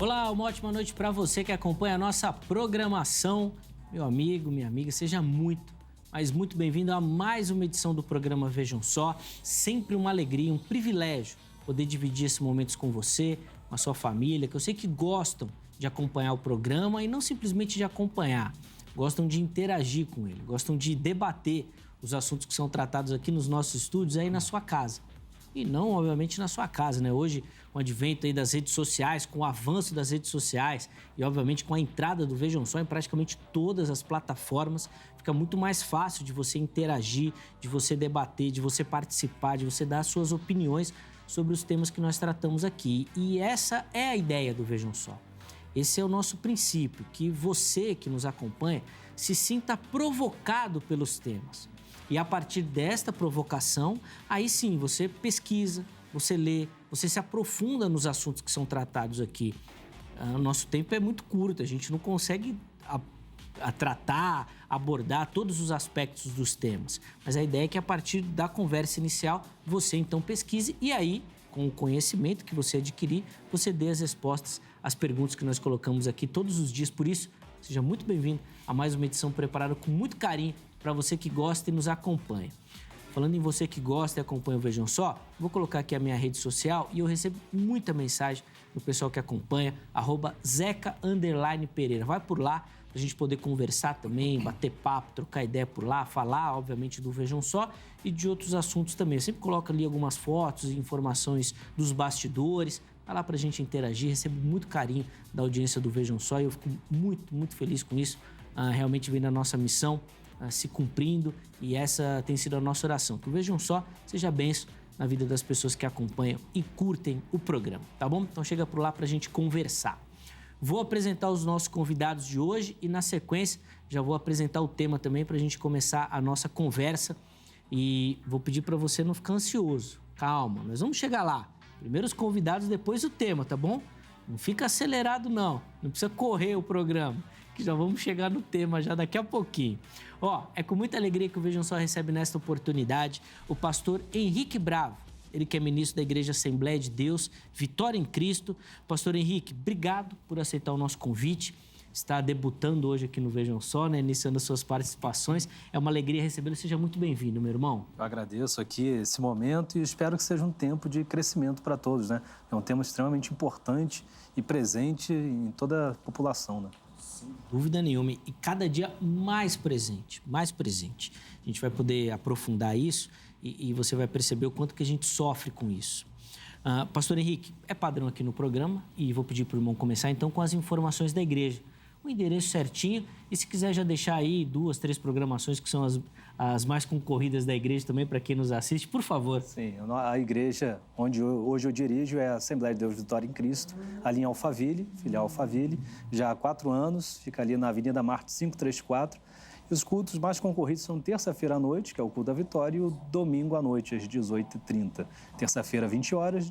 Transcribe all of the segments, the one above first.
Olá, uma ótima noite para você que acompanha a nossa programação. Meu amigo, minha amiga, seja muito, mas muito bem-vindo a mais uma edição do programa Vejam Só. Sempre uma alegria, um privilégio poder dividir esses momentos com você, com a sua família, que eu sei que gostam de acompanhar o programa e não simplesmente de acompanhar, gostam de interagir com ele, gostam de debater os assuntos que são tratados aqui nos nossos estúdios aí na sua casa. E não, obviamente, na sua casa, né? Hoje, com o advento aí das redes sociais, com o avanço das redes sociais e, obviamente, com a entrada do Vejam Só em praticamente todas as plataformas, fica muito mais fácil de você interagir, de você debater, de você participar, de você dar suas opiniões sobre os temas que nós tratamos aqui. E essa é a ideia do Vejam Só. Esse é o nosso princípio, que você que nos acompanha se sinta provocado pelos temas. E a partir desta provocação, aí sim, você pesquisa, você lê, você se aprofunda nos assuntos que são tratados aqui. O nosso tempo é muito curto, a gente não consegue tratar, abordar todos os aspectos dos temas. Mas a ideia é que a partir da conversa inicial, você então pesquise e aí, com o conhecimento que você adquirir, você dê as respostas às perguntas que nós colocamos aqui todos os dias. Por isso, seja muito bem-vindo a mais uma edição preparada com muito carinho para você que gosta e nos acompanha. Falando em você que gosta e acompanha o Vejam Só, vou colocar aqui a minha rede social e eu recebo muita mensagem do pessoal que acompanha, @Zeca_Pereira. Vai por lá para a gente poder conversar também, bater papo, trocar ideia por lá, falar, obviamente, do Vejam Só e de outros assuntos também. Eu sempre coloco ali algumas fotos e informações dos bastidores. Vai lá para a gente interagir, recebo muito carinho da audiência do Vejam Só e eu fico muito, muito feliz com isso. Realmente vem da nossa missão se cumprindo e essa tem sido a nossa oração. Que o Vejam Só seja bênção na vida das pessoas que acompanham e curtem o programa, tá bom? Então chega por lá para a gente conversar. Vou apresentar os nossos convidados de hoje e na sequência já vou apresentar o tema também para a gente começar a nossa conversa e vou pedir para você não ficar ansioso. Calma, nós vamos chegar lá. Primeiro os convidados, depois o tema, tá bom? Não fica acelerado não precisa correr o programa, que já vamos chegar no tema já daqui a pouquinho. É com muita alegria que o Vejam Só recebe nesta oportunidade o pastor Henrique Bravo, ele que é ministro da Igreja Assembleia de Deus, Vitória em Cristo. Pastor Henrique, obrigado por aceitar o nosso convite. Está debutando hoje aqui no Vejam Só, né? Iniciando as suas participações. É uma alegria recebê-lo. Seja muito bem-vindo, meu irmão. Eu agradeço aqui esse momento e espero que seja um tempo de crescimento para todos, né? É um tema extremamente importante e presente em toda a população, né? Sem dúvida nenhuma. E cada dia mais presente, mais presente. A gente vai poder aprofundar isso e você vai perceber o quanto que a gente sofre com isso. Pastor Henrique, é padrão aqui no programa e vou pedir para o irmão começar então com as informações da igreja. O endereço certinho e se quiser já deixar aí 2, 3 programações que são as mais concorridas da igreja também para quem nos assiste, por favor. Sim, a igreja onde hoje eu dirijo é a Assembleia de Deus Vitória em Cristo, ali em Alphaville, filial Alphaville, já há 4 anos, fica ali na Avenida Marte 534. E os cultos mais concorridos são terça-feira à noite, que é o culto da Vitória, e o domingo à noite, às 18h30. Terça-feira, 20 horas,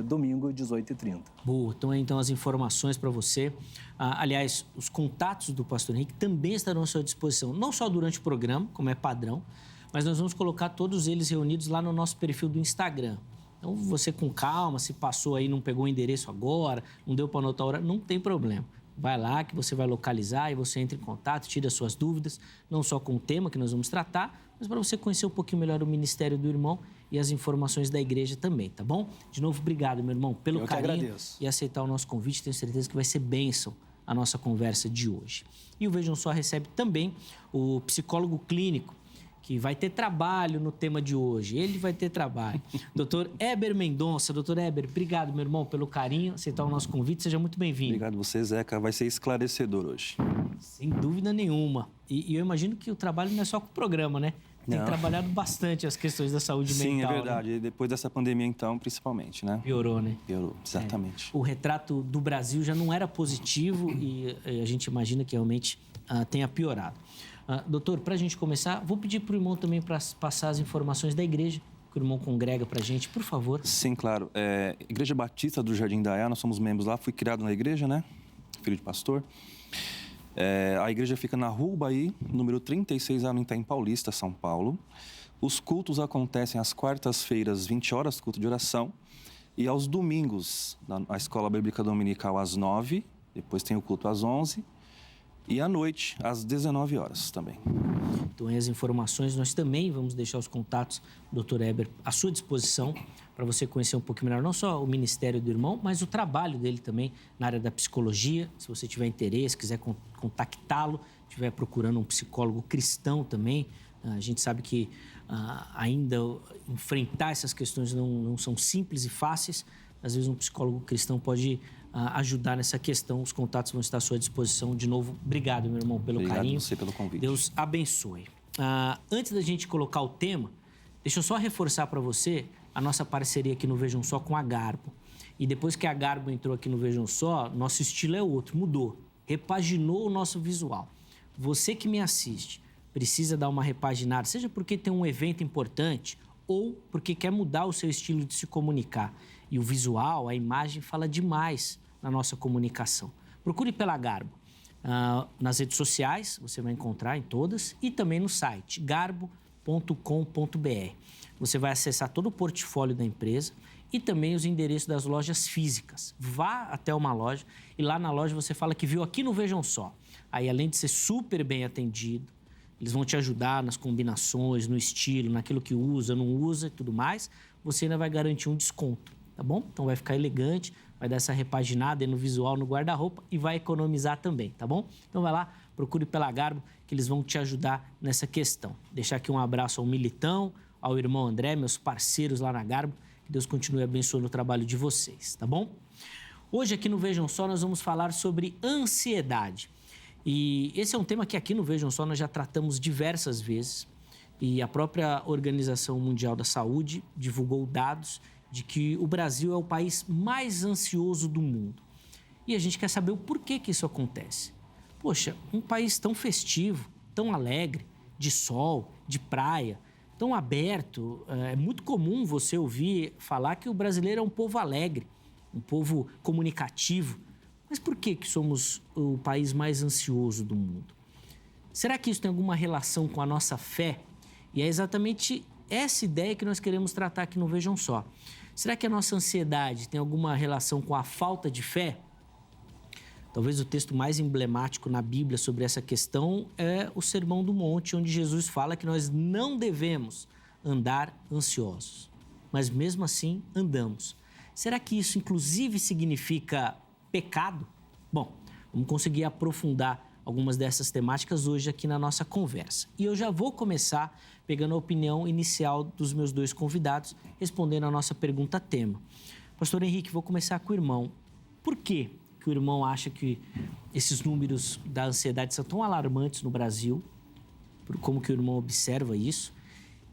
domingo, 18h30. Boa, então as informações para você. Aliás, os contatos do pastor Henrique também estarão à sua disposição, não só durante o programa, como é padrão, mas nós vamos colocar todos eles reunidos lá no nosso perfil do Instagram. Então, você com calma, se passou aí, não pegou o endereço agora, não deu para anotar a hora, não tem problema. Vai lá que você vai localizar e você entra em contato, tira suas dúvidas, não só com o tema que nós vamos tratar, mas para você conhecer um pouquinho melhor o ministério do irmão e as informações da igreja também, tá bom? De novo, obrigado, meu irmão, pelo carinho e aceitar o nosso convite. Tenho certeza que vai ser bênção a nossa conversa de hoje. E o Vejam Só recebe também o psicólogo clínico, que vai ter trabalho no tema de hoje. Ele vai ter trabalho. Dr. Heber Mendonça. Dr. Heber, obrigado, meu irmão, pelo carinho, aceitar o nosso convite. Seja muito bem-vindo. Obrigado você, Zeca. Vai ser esclarecedor hoje. Sem dúvida nenhuma. E eu imagino que o trabalho não é só com o programa, né? Tem trabalhado bastante as questões da saúde mental. Sim, é verdade. Né? E depois dessa pandemia, então, principalmente, né? Piorou, né? Piorou, exatamente. O retrato do Brasil já não era positivo e a gente imagina que realmente tenha piorado. Doutor, para a gente começar, vou pedir para o irmão também para passar as informações da igreja que o irmão congrega para a gente, por favor. Sim, claro. Igreja Batista do Jardim Daiá, nós somos membros lá, fui criado na igreja, né? Filho de pastor. A igreja fica na Rua Ubaí, número 36, no Itaim Paulista, São Paulo. Os cultos acontecem às quartas-feiras, 20 horas, culto de oração. E aos domingos, a Escola Bíblica Dominical às 9h, depois tem o culto às 11h, e à noite, às 19 horas também. Então, aí as informações, nós também vamos deixar os contatos do Dr. Heber à sua disposição para você conhecer um pouquinho melhor, não só o ministério do irmão, mas o trabalho dele também na área da psicologia. Se você tiver interesse, quiser contactá-lo, estiver procurando um psicólogo cristão também, a gente sabe que ainda enfrentar essas questões não são simples e fáceis. Às vezes um psicólogo cristão pode ajudar nessa questão. Os contatos vão estar à sua disposição. De novo, obrigado, meu irmão, pelo carinho. Obrigado você pelo convite. Deus abençoe. Antes da gente colocar o tema, deixa eu só reforçar para você a nossa parceria aqui no Vejam Só com a Garbo. E depois que a Garbo entrou aqui no Vejam Só, nosso estilo é outro, mudou. Repaginou o nosso visual. Você que me assiste precisa dar uma repaginada, seja porque tem um evento importante ou porque quer mudar o seu estilo de se comunicar. E o visual, a imagem, fala demais na nossa comunicação. Procure pela Garbo. Nas redes sociais, você vai encontrar em todas, e também no site garbo.com.br. Você vai acessar todo o portfólio da empresa e também os endereços das lojas físicas. Vá até uma loja e lá na loja você fala que viu aqui no Vejam Só. Aí, além de ser super bem atendido, eles vão te ajudar nas combinações, no estilo, naquilo que usa, não usa e tudo mais, você ainda vai garantir um desconto, tá bom? Então vai ficar elegante, vai dar essa repaginada aí no visual, no guarda-roupa e vai economizar também, tá bom? Então vai lá, procure pela Garbo, que eles vão te ajudar nessa questão. Deixar aqui um abraço ao Militão, ao irmão André, meus parceiros lá na Garbo, que Deus continue abençoando o trabalho de vocês, tá bom? Hoje aqui no Vejam Só nós vamos falar sobre ansiedade. E esse é um tema que aqui no Vejam Só nós já tratamos diversas vezes. E a própria Organização Mundial da Saúde divulgou dados de que o Brasil é o país mais ansioso do mundo. E a gente quer saber o porquê que isso acontece. Poxa, um país tão festivo, tão alegre, de sol, de praia, tão aberto. É muito comum você ouvir falar que o brasileiro é um povo alegre, um povo comunicativo. Mas por que somos o país mais ansioso do mundo? Será que isso tem alguma relação com a nossa fé? E é exatamente essa ideia que nós queremos tratar aqui no Vejam Só. Será que a nossa ansiedade tem alguma relação com a falta de fé? Talvez o texto mais emblemático na Bíblia sobre essa questão é o Sermão do Monte, onde Jesus fala que nós não devemos andar ansiosos. Mas mesmo assim, andamos. Será que isso, inclusive, significa pecado? Bom, vamos conseguir aprofundar algumas dessas temáticas hoje aqui na nossa conversa. E eu já vou começar pegando a opinião inicial dos meus dois convidados, respondendo a nossa pergunta tema. Pastor Henrique, vou começar com o irmão. Por que o irmão acha que esses números da ansiedade são tão alarmantes no Brasil? Como que o irmão observa isso?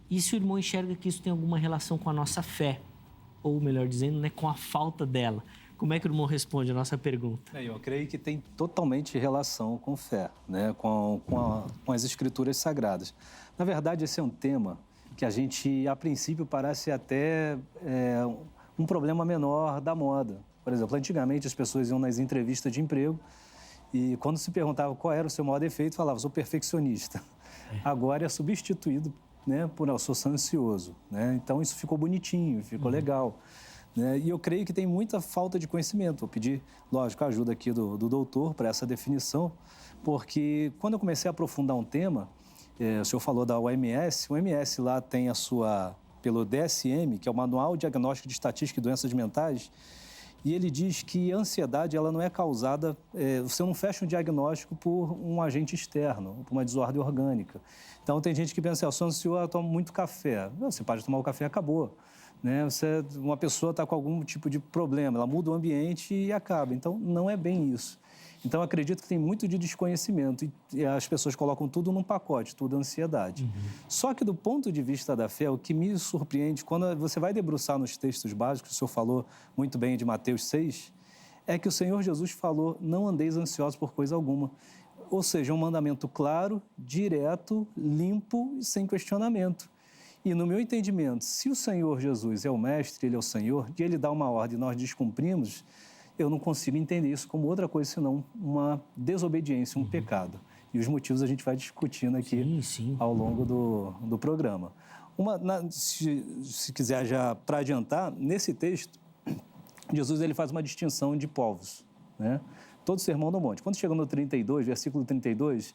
E se o irmão enxerga que isso tem alguma relação com a nossa fé? Ou, melhor dizendo, né, com a falta dela? Como é que o irmão responde a nossa pergunta? Eu creio que tem totalmente relação com fé, né? com as escrituras sagradas. Na verdade, esse é um tema que a gente, a princípio, parece até um problema menor da moda. Por exemplo, antigamente as pessoas iam nas entrevistas de emprego e quando se perguntava qual era o seu maior defeito, falava, sou perfeccionista. Agora é substituído, né, por eu sou ansioso. Né? Então isso ficou bonitinho, ficou legal. E eu creio que tem muita falta de conhecimento. Vou pedir, lógico, a ajuda aqui do doutor para essa definição, porque quando eu comecei a aprofundar um tema, o senhor falou da OMS, o OMS lá tem pelo DSM, que é o Manual Diagnóstico de Estatística e Doenças Mentais, e ele diz que a ansiedade ela não é causada, você não fecha um diagnóstico por um agente externo, por uma desordem orgânica. Então tem gente que pensa, eu sou ansioso, eu tomo muito café. Não, você pode tomar o café e acabou. Né? Uma pessoa está com algum tipo de problema, ela muda o ambiente e acaba. Então, não é bem isso. Então, acredito que tem muito de desconhecimento e as pessoas colocam tudo num pacote, tudo ansiedade. Só que, do ponto de vista da fé, o que me surpreende, quando você vai debruçar nos textos básicos, o senhor falou muito bem de Mateus 6, é que o Senhor Jesus falou, não andeis ansiosos por coisa alguma. Ou seja, um mandamento claro, direto, limpo e sem questionamento. E no meu entendimento, se o Senhor Jesus é o mestre, ele é o Senhor, e ele dá uma ordem e nós descumprimos, eu não consigo entender isso como outra coisa senão uma desobediência, um pecado. E os motivos a gente vai discutindo aqui ao longo do programa. Se quiser já para adiantar, nesse texto, Jesus ele faz uma distinção de povos, né? Todo Sermão do Monte. Quando chega no 32, versículo 32,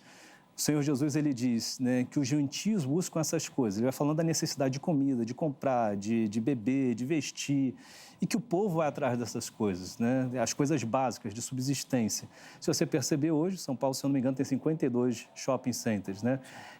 o Senhor Jesus ele diz, né, que os gentios buscam essas coisas. Ele vai falando da necessidade de comida, de comprar, de beber, de vestir, e que o povo vai atrás dessas coisas, né? As coisas básicas de subsistência. Se você perceber hoje, São Paulo, se eu não me engano, tem 52 shopping centers, né?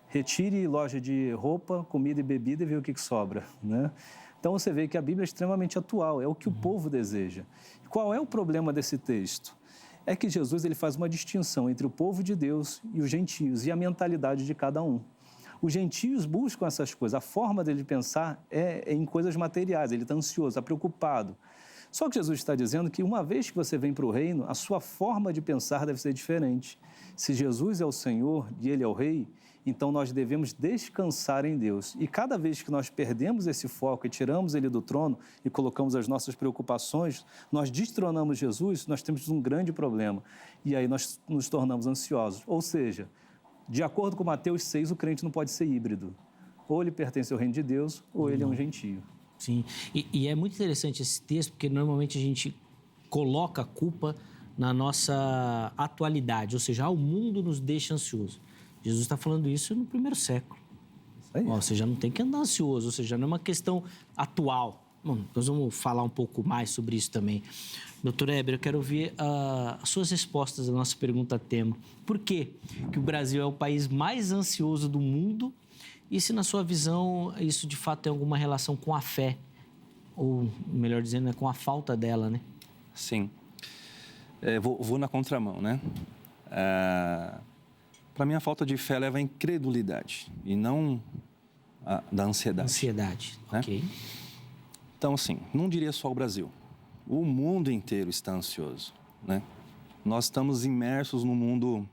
Retire loja de roupa, comida e bebida e vê o que sobra, né? Então você vê que a Bíblia é extremamente atual, é o que o povo deseja. Qual é o problema desse texto? É que Jesus ele faz uma distinção entre o povo de Deus e os gentios e a mentalidade de cada um. Os gentios buscam essas coisas, a forma dele pensar é em coisas materiais, ele está ansioso, está preocupado. Só que Jesus está dizendo que uma vez que você vem para o reino, a sua forma de pensar deve ser diferente. Se Jesus é o Senhor e ele é o Rei, então nós devemos descansar em Deus. E cada vez que nós perdemos esse foco e tiramos ele do trono e colocamos as nossas preocupações, nós destronamos Jesus, nós temos um grande problema. E aí nós nos tornamos ansiosos. Ou seja, de acordo com Mateus 6, o crente não pode ser híbrido. Ou ele pertence ao reino de Deus, ou ele é um gentio. Sim, e é muito interessante esse texto, porque normalmente a gente coloca a culpa na nossa atualidade, ou seja, o mundo nos deixa ansioso. Jesus está falando isso no primeiro século. Ou seja, não tem que andar ansioso, ou seja, não é uma questão atual. Bom, nós vamos falar um pouco mais sobre isso também. Doutor Eber, eu quero ouvir as suas respostas à nossa pergunta tema. Por que o Brasil é o país mais ansioso do mundo? E se, na sua visão, isso de fato tem alguma relação com a fé? Ou, melhor dizendo, com a falta dela, né? Sim. Vou na contramão, né? Para mim, a falta de fé leva à incredulidade e não da ansiedade. Ansiedade, né? Ok. Então, assim, não diria só o Brasil. O mundo inteiro está ansioso, né? Nós estamos imersos no mundo...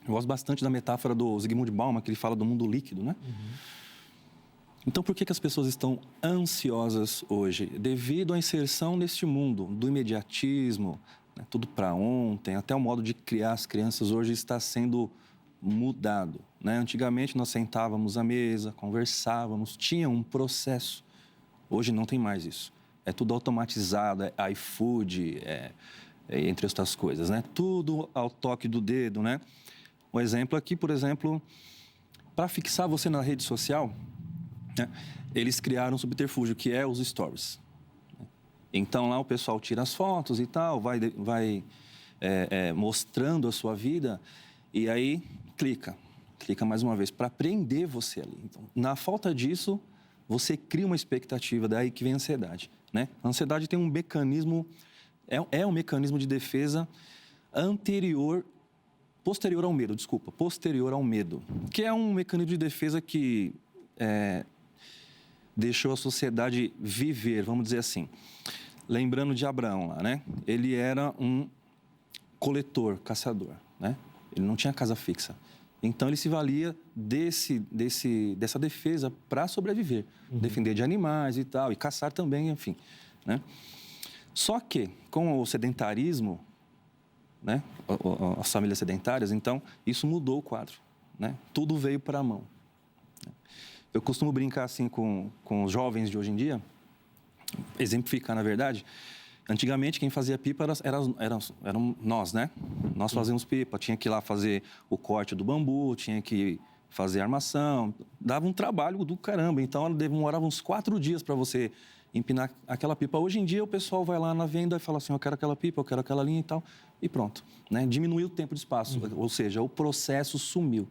Eu gosto bastante da metáfora do Zygmunt Bauman, que ele fala do mundo líquido, né? Então, por que as pessoas estão ansiosas hoje? Devido à inserção neste mundo, do imediatismo, né? Tudo para ontem, até o modo de criar as crianças hoje está sendo mudado, né? Antigamente, nós sentávamos à mesa, conversávamos, tinha um processo. Hoje não tem mais isso. É tudo automatizado, é iFood, entre outras coisas, né? Tudo ao toque do dedo, né? Um exemplo aqui, por exemplo, para fixar você na rede social, né? Eles criaram um subterfúgio, que é os stories. Então, lá o pessoal tira as fotos e tal, vai mostrando a sua vida, e aí clica mais uma vez, para prender você ali. Então, na falta disso, você cria uma expectativa, daí que vem a ansiedade, né? A ansiedade tem um mecanismo, é um mecanismo de defesa posterior ao medo, que é um mecanismo de defesa que deixou a sociedade viver, vamos dizer assim. Lembrando de Abraão lá, né? Ele era um coletor, caçador, né? Ele não tinha casa fixa. Então, ele se valia dessa defesa para sobreviver. Defender de animais e tal, e caçar também, enfim, né? Só que, com o sedentarismo, né? As famílias sedentárias, então, isso mudou o quadro, né? Tudo veio para a mão. Eu costumo brincar assim com os jovens de hoje em dia, exemplificar, na verdade. Antigamente, quem fazia pipa eram nós, né? Nós fazíamos pipa, tinha que ir lá fazer o corte do bambu, tinha que fazer a armação, dava um trabalho do caramba. Então, demorava uns 4 dias para você empinar aquela pipa. Hoje em dia, o pessoal vai lá na venda e fala assim, eu quero aquela pipa, eu quero aquela linha e tal, e pronto, né? Diminuiu o tempo de espaço, ou seja, o processo sumiu.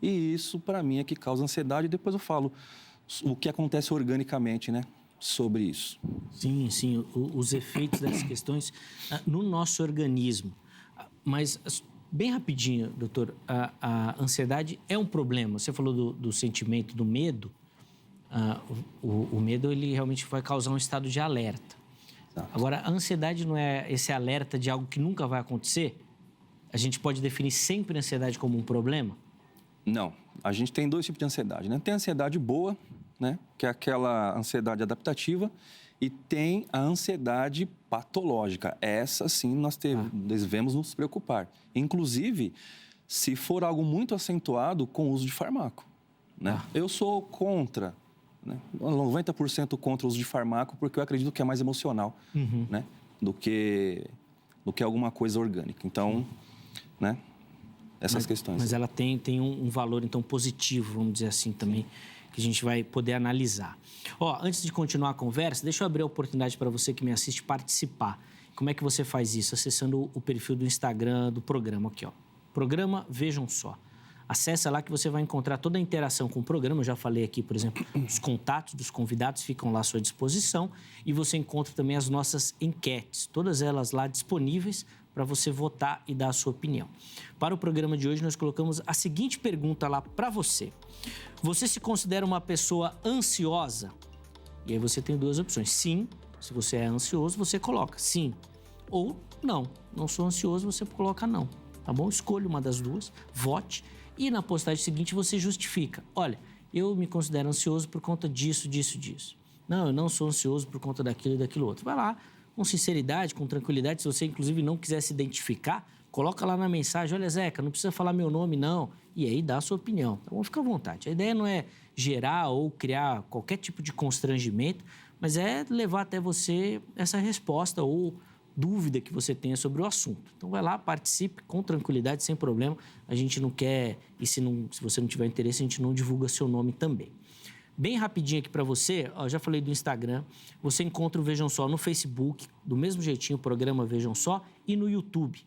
E isso, para mim, é que causa ansiedade. E depois eu falo o que acontece organicamente, né? Sobre isso. Sim, os efeitos dessas questões no nosso organismo. Mas, bem rapidinho, doutor, a ansiedade é um problema. Você falou do sentimento, do medo. O medo, ele realmente vai causar um estado de alerta. Exato. Agora, a ansiedade não é esse alerta de algo que nunca vai acontecer? A gente pode definir sempre a ansiedade como um problema? Não. A gente tem 2 tipos de ansiedade, né? Tem a ansiedade boa, né? Que é aquela ansiedade adaptativa, e tem a ansiedade patológica. Essa, sim, nós devemos nos preocupar. Inclusive, se for algo muito acentuado com o uso de fármaco, né? Eu sou contra, né? 90% contra o uso de fármaco, porque eu acredito que é mais emocional, né? do que alguma coisa orgânica. Então, né? Essas questões. Mas ela tem um valor, então, positivo, vamos dizer assim, também, que a gente vai poder analisar. Antes de continuar a conversa, deixa eu abrir a oportunidade para você que me assiste participar. Como é que você faz isso? Acessando o perfil do Instagram do programa aqui, Programa Vejam Só. Acessa lá que você vai encontrar toda a interação com o programa. Eu já falei aqui, por exemplo, os contatos dos convidados ficam lá à sua disposição e você encontra também as nossas enquetes, todas elas lá disponíveis para você votar e dar a sua opinião. Para o programa de hoje, nós colocamos a seguinte pergunta lá para você. Você se considera uma pessoa ansiosa? E aí você tem duas opções. Sim, se você é ansioso, você coloca sim. Ou não sou ansioso, você coloca não. Tá bom? Escolha uma das duas, vote. E na postagem seguinte você justifica. Olha, eu me considero ansioso por conta disso. Não, eu não sou ansioso por conta daquilo e daquilo outro. Vai lá, com sinceridade, com tranquilidade. Se você, inclusive, não quiser se identificar, coloca lá na mensagem. Olha, Zeca, não precisa falar meu nome, não. E aí dá a sua opinião. Então, fica à vontade. A ideia não é gerar ou criar qualquer tipo de constrangimento, mas é levar até você essa resposta ou dúvida que você tenha sobre o assunto. Então, vai lá, participe com tranquilidade, sem problema. A gente não quer, e se você não tiver interesse, a gente não divulga seu nome também. Bem rapidinho aqui para você, já falei do Instagram, você encontra o Vejam Só no Facebook, do mesmo jeitinho, o programa Vejam Só, e no YouTube.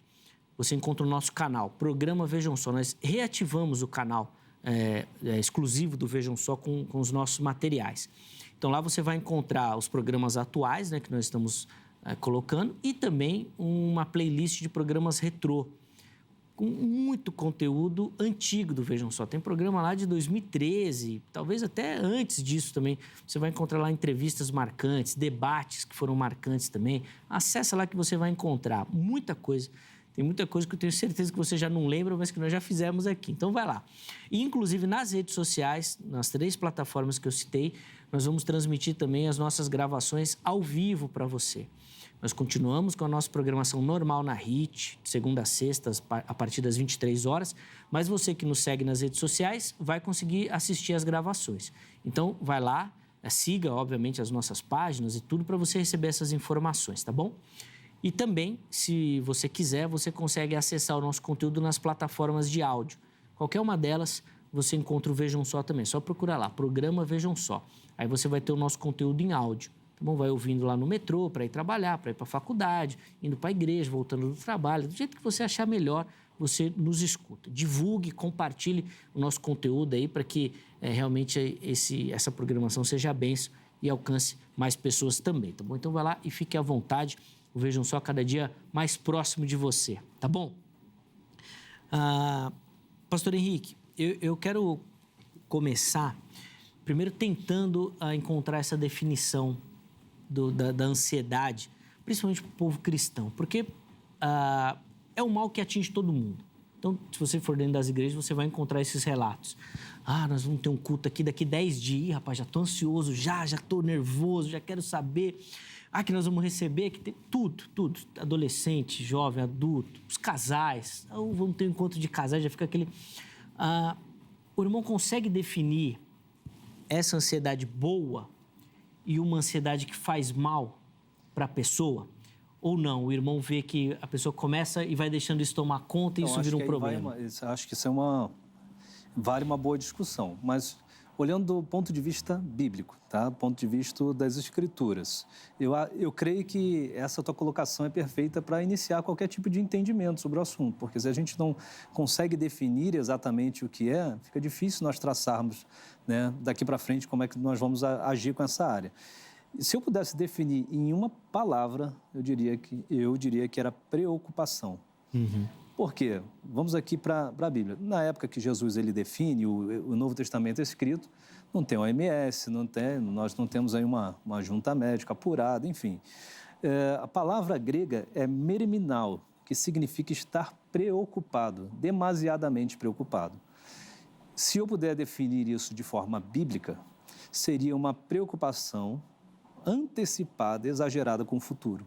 Você encontra o nosso canal, Programa Vejam Só. Nós reativamos o canal exclusivo do Vejam Só com os nossos materiais. Então, lá você vai encontrar os programas atuais, né, que nós estamos colocando, e também uma playlist de programas retrô, com muito conteúdo antigo do Vejam Só. Tem programa lá de 2013, talvez até antes disso também. Você vai encontrar lá entrevistas marcantes, debates que foram marcantes também. Acessa lá que você vai encontrar muita coisa. Tem muita coisa que eu tenho certeza que você já não lembra, mas que nós já fizemos aqui. Então, vai lá. E, inclusive, nas redes sociais, nas 3 plataformas que eu citei, nós vamos transmitir também as nossas gravações ao vivo para você. Nós continuamos com a nossa programação normal na HIT, de segunda a sexta, a partir das 23 horas, mas você que nos segue nas redes sociais vai conseguir assistir as gravações. Então, vai lá, siga, obviamente, as nossas páginas e tudo para você receber essas informações, tá bom? E também, se você quiser, você consegue acessar o nosso conteúdo nas plataformas de áudio. Qualquer uma delas, você encontra o Vejam Só também. Só procurar lá, Programa Vejam Só. Aí você vai ter o nosso conteúdo em áudio. Tá bom? Vai ouvindo lá no metrô para ir trabalhar, para ir para a faculdade, indo para a igreja, voltando do trabalho. Do jeito que você achar melhor, você nos escuta. Divulgue, compartilhe o nosso conteúdo aí para que realmente essa programação seja bênção e alcance mais pessoas também, tá bom? Então vai lá e fique à vontade. Vejam Só cada dia mais próximo de você, tá bom? Pastor Henrique, eu quero começar primeiro tentando encontrar essa definição da ansiedade, principalmente para o povo cristão, porque é um mal que atinge todo mundo. Então, se você for dentro das igrejas, você vai encontrar esses relatos. Nós vamos ter um culto aqui daqui 10 dias. Rapaz, já estou ansioso, já estou nervoso, já quero saber. Que nós vamos receber, que tem tudo. Adolescente, jovem, adulto, os casais. Vamos ter um encontro de casais, já fica aquele... O irmão consegue definir essa ansiedade boa e uma ansiedade que faz mal para a pessoa? Ou não? O irmão vê que a pessoa começa e vai deixando isso tomar conta e isso vira um problema. Acho que isso vale uma boa discussão, mas olhando do ponto de vista bíblico, tá? Ponto de vista das Escrituras. Eu creio que essa tua colocação é perfeita para iniciar qualquer tipo de entendimento sobre o assunto, porque se a gente não consegue definir exatamente o que é, fica difícil nós traçarmos, né, daqui para frente como é que nós vamos agir com essa área. Se eu pudesse definir em uma palavra, eu diria que era preocupação. Uhum. Por quê? Vamos aqui para a Bíblia. Na época que Jesus ele define, o Novo Testamento é escrito, não tem OMS, nós não temos aí uma junta médica apurada, enfim. A palavra grega é meriminal, que significa estar preocupado, demasiadamente preocupado. Se eu puder definir isso de forma bíblica, seria uma preocupação antecipada, exagerada com o futuro.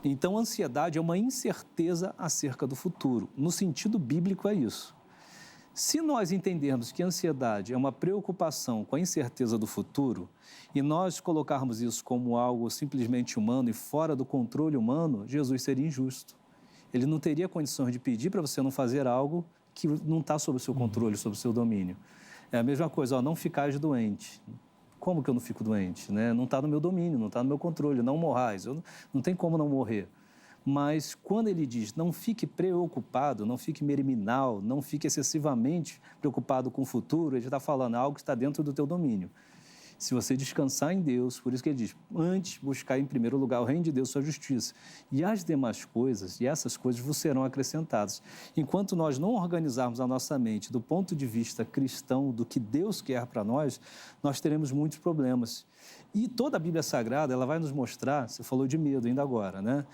Então, a ansiedade é uma incerteza acerca do futuro. No sentido bíblico, é isso. Se nós entendermos que a ansiedade é uma preocupação com a incerteza do futuro e nós colocarmos isso como algo simplesmente humano e fora do controle humano, Jesus seria injusto. Ele não teria condições de pedir para você não fazer algo que não está sob o seu controle, sob o seu domínio. É a mesma coisa, não ficais doente. Como que eu não fico doente? Né? Não está no meu domínio, não está no meu controle, não morrais. Não tem como não morrer. Mas quando ele diz, não fique preocupado, não fique meriminal, não fique excessivamente preocupado com o futuro, ele está falando algo que está dentro do teu domínio. Se você descansar em Deus, por isso que ele diz, antes buscar em primeiro lugar o reino de Deus, sua justiça. E as demais coisas, e essas coisas vos serão acrescentadas. Enquanto nós não organizarmos a nossa mente do ponto de vista cristão, do que Deus quer para nós teremos muitos problemas. E toda a Bíblia Sagrada, ela vai nos mostrar, você falou de medo ainda agora, né?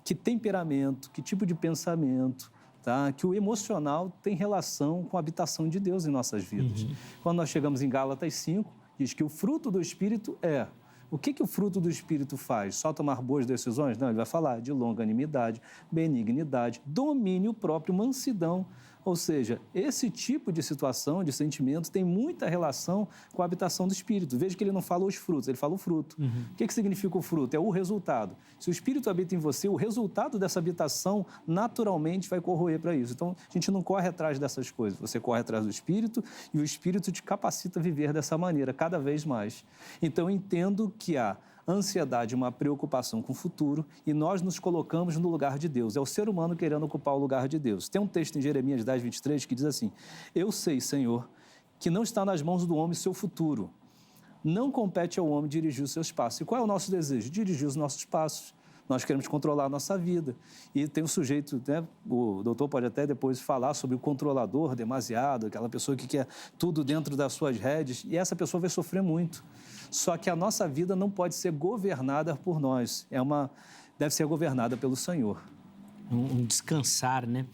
Que temperamento, que tipo de pensamento, tá? Que o emocional tem relação com a habitação de Deus em nossas vidas. Quando nós chegamos em Gálatas 5, diz que o fruto do Espírito é... O que o fruto do Espírito faz? Só tomar boas decisões? Não, ele vai falar de longanimidade, benignidade, domínio próprio, mansidão. Ou seja, esse tipo de situação, de sentimento, tem muita relação com a habitação do Espírito. Veja que ele não fala os frutos, ele fala o fruto. O que significa o fruto? É o resultado. Se o Espírito habita em você, o resultado dessa habitação naturalmente vai corroer para isso. Então, a gente não corre atrás dessas coisas. Você corre atrás do Espírito e o Espírito te capacita a viver dessa maneira, cada vez mais. Então, eu entendo que a ansiedade é uma preocupação com o futuro e nós nos colocamos no lugar de Deus. É o ser humano querendo ocupar o lugar de Deus. Tem um texto em Jeremias 10, 23 que diz assim, eu sei, Senhor, que não está nas mãos do homem o seu futuro. Não compete ao homem dirigir os seus passos. E qual é o nosso desejo? Dirigir os nossos passos. Nós queremos controlar a nossa vida. E tem um sujeito, né, o doutor pode até depois falar sobre o controlador demasiado, aquela pessoa que quer tudo dentro das suas rédeas, e essa pessoa vai sofrer muito. Só que a nossa vida não pode ser governada por nós, deve ser governada pelo Senhor. Um descansar, né?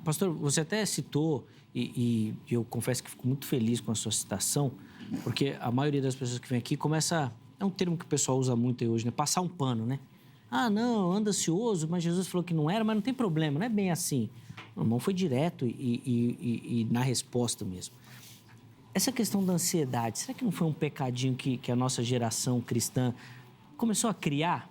Pastor, você até citou, e eu confesso que fico muito feliz com a sua citação, porque a maioria das pessoas que vem aqui começa... É um termo que o pessoal usa muito aí hoje, né? Passar um pano, né? Ah, não, anda ansioso, mas Jesus falou que não era, mas não tem problema, não é bem assim. O irmão foi direto e na resposta mesmo. Essa questão da ansiedade, será que não foi um pecadinho que a nossa geração cristã começou a criar?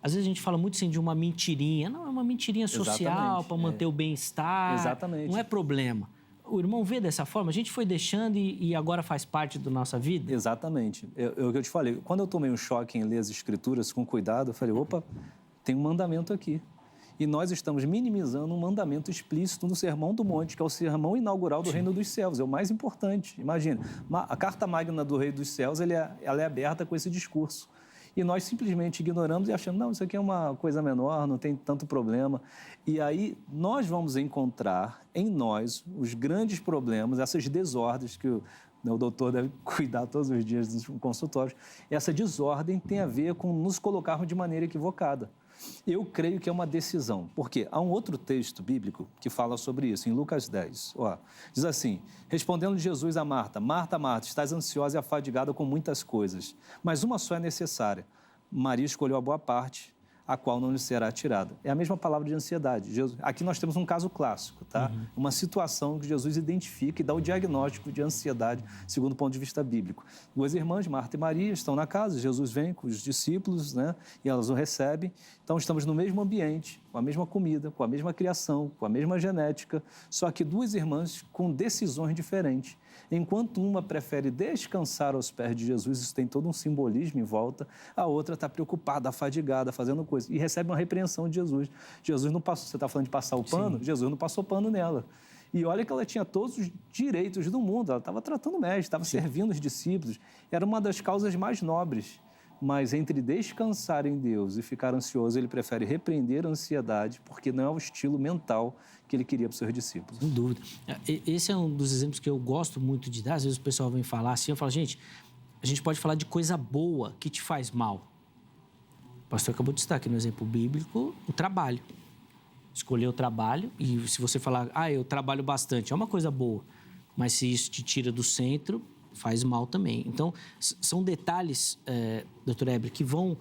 Às vezes a gente fala muito assim de uma mentirinha. Não, é uma mentirinha social para manter o bem-estar. Exatamente. Não é problema. O irmão vê dessa forma? A gente foi deixando e agora faz parte da nossa vida? Exatamente. O que eu te falei, quando eu tomei um choque em ler as Escrituras com cuidado, eu falei, opa, tem um mandamento aqui. E nós estamos minimizando um mandamento explícito no Sermão do Monte, que é o sermão inaugural do Reino dos Céus. É o mais importante. Imagina, a Carta Magna do Reino dos Céus, ela é aberta com esse discurso. E nós simplesmente ignoramos e achamos, não, isso aqui é uma coisa menor, não tem tanto problema. E aí nós vamos encontrar em nós os grandes problemas, essas desordens que o doutor deve cuidar todos os dias nos consultórios. Essa desordem tem a ver com nos colocarmos de maneira equivocada. Eu creio que é uma decisão, porque há um outro texto bíblico que fala sobre isso, em Lucas 10. Diz assim, respondendo Jesus a Marta, Marta, Marta, estás ansiosa e afadigada com muitas coisas, mas uma só é necessária. Maria escolheu a boa parte, a qual não lhe será tirada. É a mesma palavra de ansiedade. Aqui nós temos um caso clássico, tá? Uma situação que Jesus identifica e dá o diagnóstico de ansiedade, segundo o ponto de vista bíblico. Duas irmãs, Marta e Maria, estão na casa, Jesus vem com os discípulos, né? E elas o recebem. Então, estamos no mesmo ambiente, com a mesma comida, com a mesma criação, com a mesma genética, só que duas irmãs com decisões diferentes. Enquanto uma prefere descansar aos pés de Jesus, isso tem todo um simbolismo em volta, a outra está preocupada, afadigada, fazendo coisas, e recebe uma repreensão de Jesus. Jesus não passou, você está falando de passar o pano? Sim. Jesus não passou pano nela. E olha que ela tinha todos os direitos do mundo, ela estava tratando o mestre, estava servindo os discípulos, era uma das causas mais nobres. Mas entre descansar em Deus e ficar ansioso, ele prefere repreender a ansiedade, porque não é o estilo mental que ele queria para os seus discípulos. Sem dúvida. Esse é um dos exemplos que eu gosto muito de dar. Às vezes o pessoal vem falar assim, eu falo, gente, a gente pode falar de coisa boa que te faz mal. O pastor acabou de citar aqui no exemplo bíblico, o trabalho. Escolher o trabalho e se você falar, eu trabalho bastante, é uma coisa boa. Mas se isso te tira do centro, faz mal também. Então, são detalhes, doutor Heber, que vão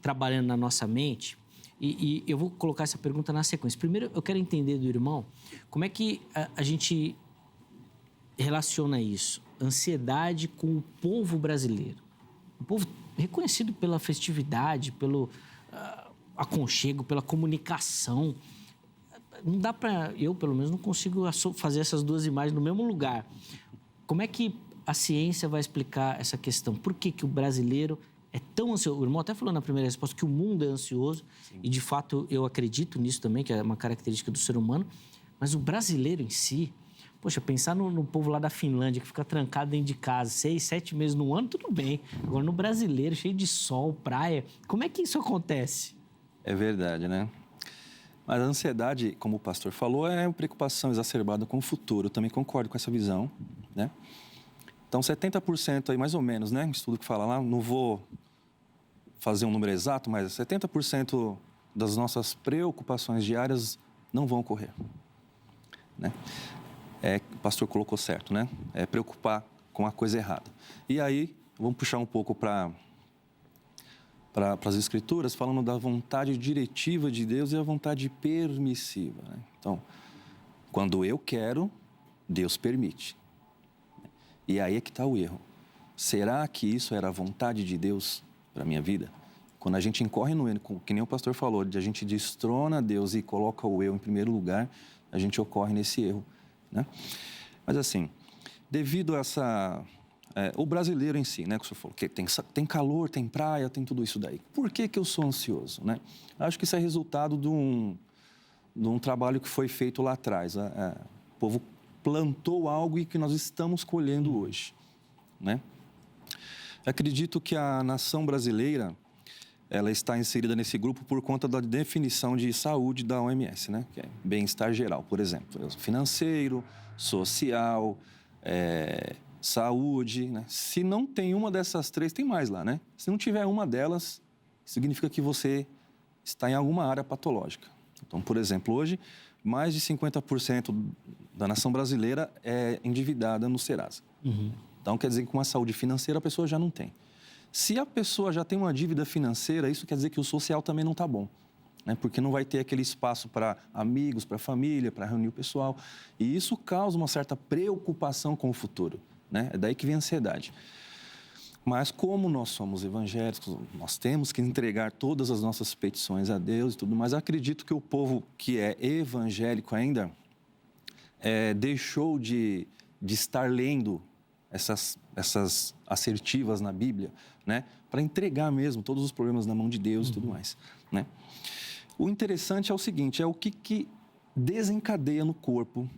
trabalhando na nossa mente. E eu vou colocar essa pergunta na sequência. Primeiro, eu quero entender do irmão como é que a gente relaciona isso, ansiedade, com o povo brasileiro. Um povo reconhecido pela festividade, pelo aconchego, pela comunicação. Não dá para... Eu, pelo menos, não consigo fazer essas duas imagens no mesmo lugar. Como é que a ciência vai explicar essa questão? Por que o brasileiro é tão ansioso? O irmão até falou na primeira resposta que o mundo é ansioso. Sim. E, de fato, eu acredito nisso também, que é uma característica do ser humano. Mas o brasileiro em si... Poxa, pensar no povo lá da Finlândia, que fica trancado dentro de casa 6, 7 meses no ano, tudo bem. Agora, no brasileiro, cheio de sol, praia, como é que isso acontece? É verdade, né? Mas a ansiedade, como o pastor falou, é uma preocupação exacerbada com o futuro. Eu também concordo com essa visão, né? Então, 70% aí, mais ou menos, né? Um estudo que fala lá, não vou fazer um número exato, mas 70% das nossas preocupações diárias não vão ocorrer, né? O pastor colocou certo, né? É preocupar com a coisa errada. E aí, vamos puxar um pouco para as Escrituras, falando da vontade diretiva de Deus e a vontade permissiva, né? Então, quando eu quero, Deus permite. E aí é que está o erro. Será que isso era a vontade de Deus para a minha vida? Quando a gente incorre no erro, que nem o pastor falou, de a gente destrona Deus e coloca o eu em primeiro lugar, a gente ocorre nesse erro, né? Mas assim, devido a essa... o brasileiro em si, né, que o senhor falou, que tem calor, tem praia, tem tudo isso daí. Por que eu sou ansioso, né? Acho que isso é resultado de um trabalho que foi feito lá atrás. O povo plantou algo e que nós estamos colhendo hoje, né? Acredito que a nação brasileira, ela está inserida nesse grupo por conta da definição de saúde da OMS, né? Que é bem-estar geral, por exemplo, financeiro, social, saúde, né? Se não tem uma dessas três, tem mais lá, né? Se não tiver uma delas, significa que você está em alguma área patológica. Então, por exemplo, hoje, mais de 50% da nação brasileira é endividada no Serasa. Uhum. Então, quer dizer que com a saúde financeira a pessoa já não tem. Se a pessoa já tem uma dívida financeira, isso quer dizer que o social também não está bom, né? Porque não vai ter aquele espaço para amigos, para família, para reunir o pessoal. E isso causa uma certa preocupação com o futuro, né? É daí que vem a ansiedade. Mas como nós somos evangélicos, nós temos que entregar todas as nossas petições a Deus e tudo, mas acredito que o povo que é evangélico ainda deixou de estar lendo essas assertivas na Bíblia, né? Para entregar mesmo todos os problemas na mão de Deus e tudo mais, né? O interessante é o seguinte, é o que desencadeia no corpo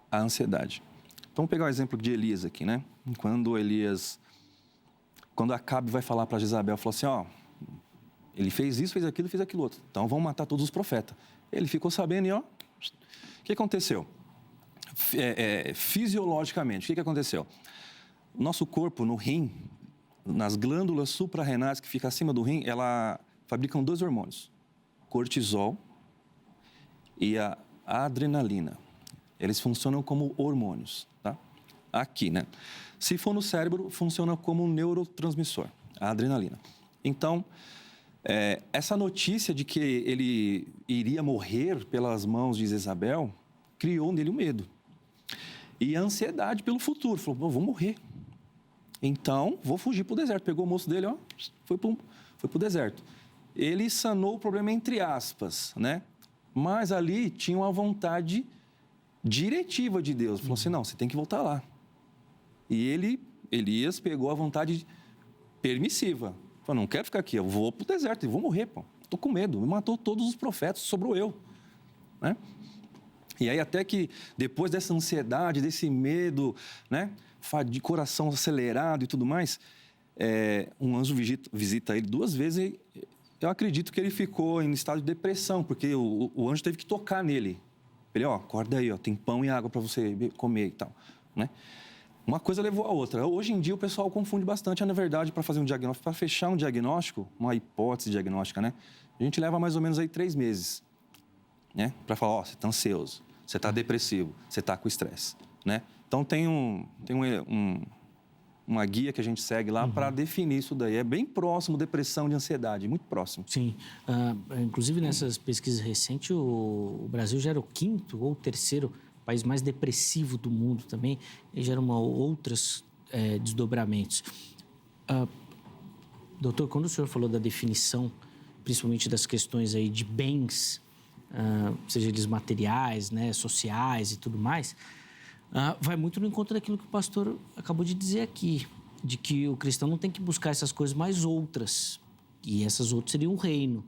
a ansiedade. Então, vamos pegar o exemplo de Elias aqui, né? Quando Acabe vai falar para Jezabel, falou assim, ele fez isso, fez aquilo outro. Então, vamos matar todos os profetas. Ele ficou sabendo e, o que aconteceu? Fisiologicamente, o que aconteceu? Nosso corpo, no rim, nas glândulas suprarrenais que ficam acima do rim, ela fabricam 2 hormônios, cortisol e a adrenalina. Eles funcionam como hormônios, tá? Aqui, né? Se for no cérebro, funciona como um neurotransmissor, a adrenalina. Então, essa notícia de que ele iria morrer pelas mãos de Jezabel criou nele o medo. E a ansiedade pelo futuro. Falou, vou morrer. Então, vou fugir para o deserto. Pegou o moço dele, foi para o deserto. Ele sanou o problema entre aspas, né? Mas ali tinha uma vontade diretiva de Deus. Falou assim, não, você tem que voltar lá. E Elias pegou a vontade permissiva. Falou, não quero ficar aqui, eu vou para o deserto e vou morrer, pô. Estou com medo. Me matou todos os profetas, sobrou eu, né? E aí até que depois dessa ansiedade, desse medo, né? De coração acelerado e tudo mais, um anjo visita ele 2 vezes e eu acredito que ele ficou em estado de depressão, porque o anjo teve que tocar nele. Ele, acorda aí, tem pão e água para você comer e tal, né? Uma coisa levou a outra. Hoje em dia o pessoal confunde bastante, na verdade, para fazer um diagnóstico, para fechar um diagnóstico, uma hipótese diagnóstica, né? A gente leva mais ou menos aí 3 meses, né? Para falar, você está ansioso, você está depressivo, você está com estresse, né? Então tem um uma guia que a gente segue lá para definir isso daí. É bem próximo, depressão de ansiedade, muito próximo. Sim. Inclusive, nessas pesquisas recentes, o Brasil já era o 5º ou 3º país mais depressivo do mundo também. E já eram outros desdobramentos. Doutor, quando o senhor falou da definição, principalmente das questões aí de bens, seja eles materiais, né, sociais e tudo mais, vai muito no encontro daquilo que o pastor acabou de dizer aqui, de que o cristão não tem que buscar essas coisas mais outras, e essas outras seriam o reino.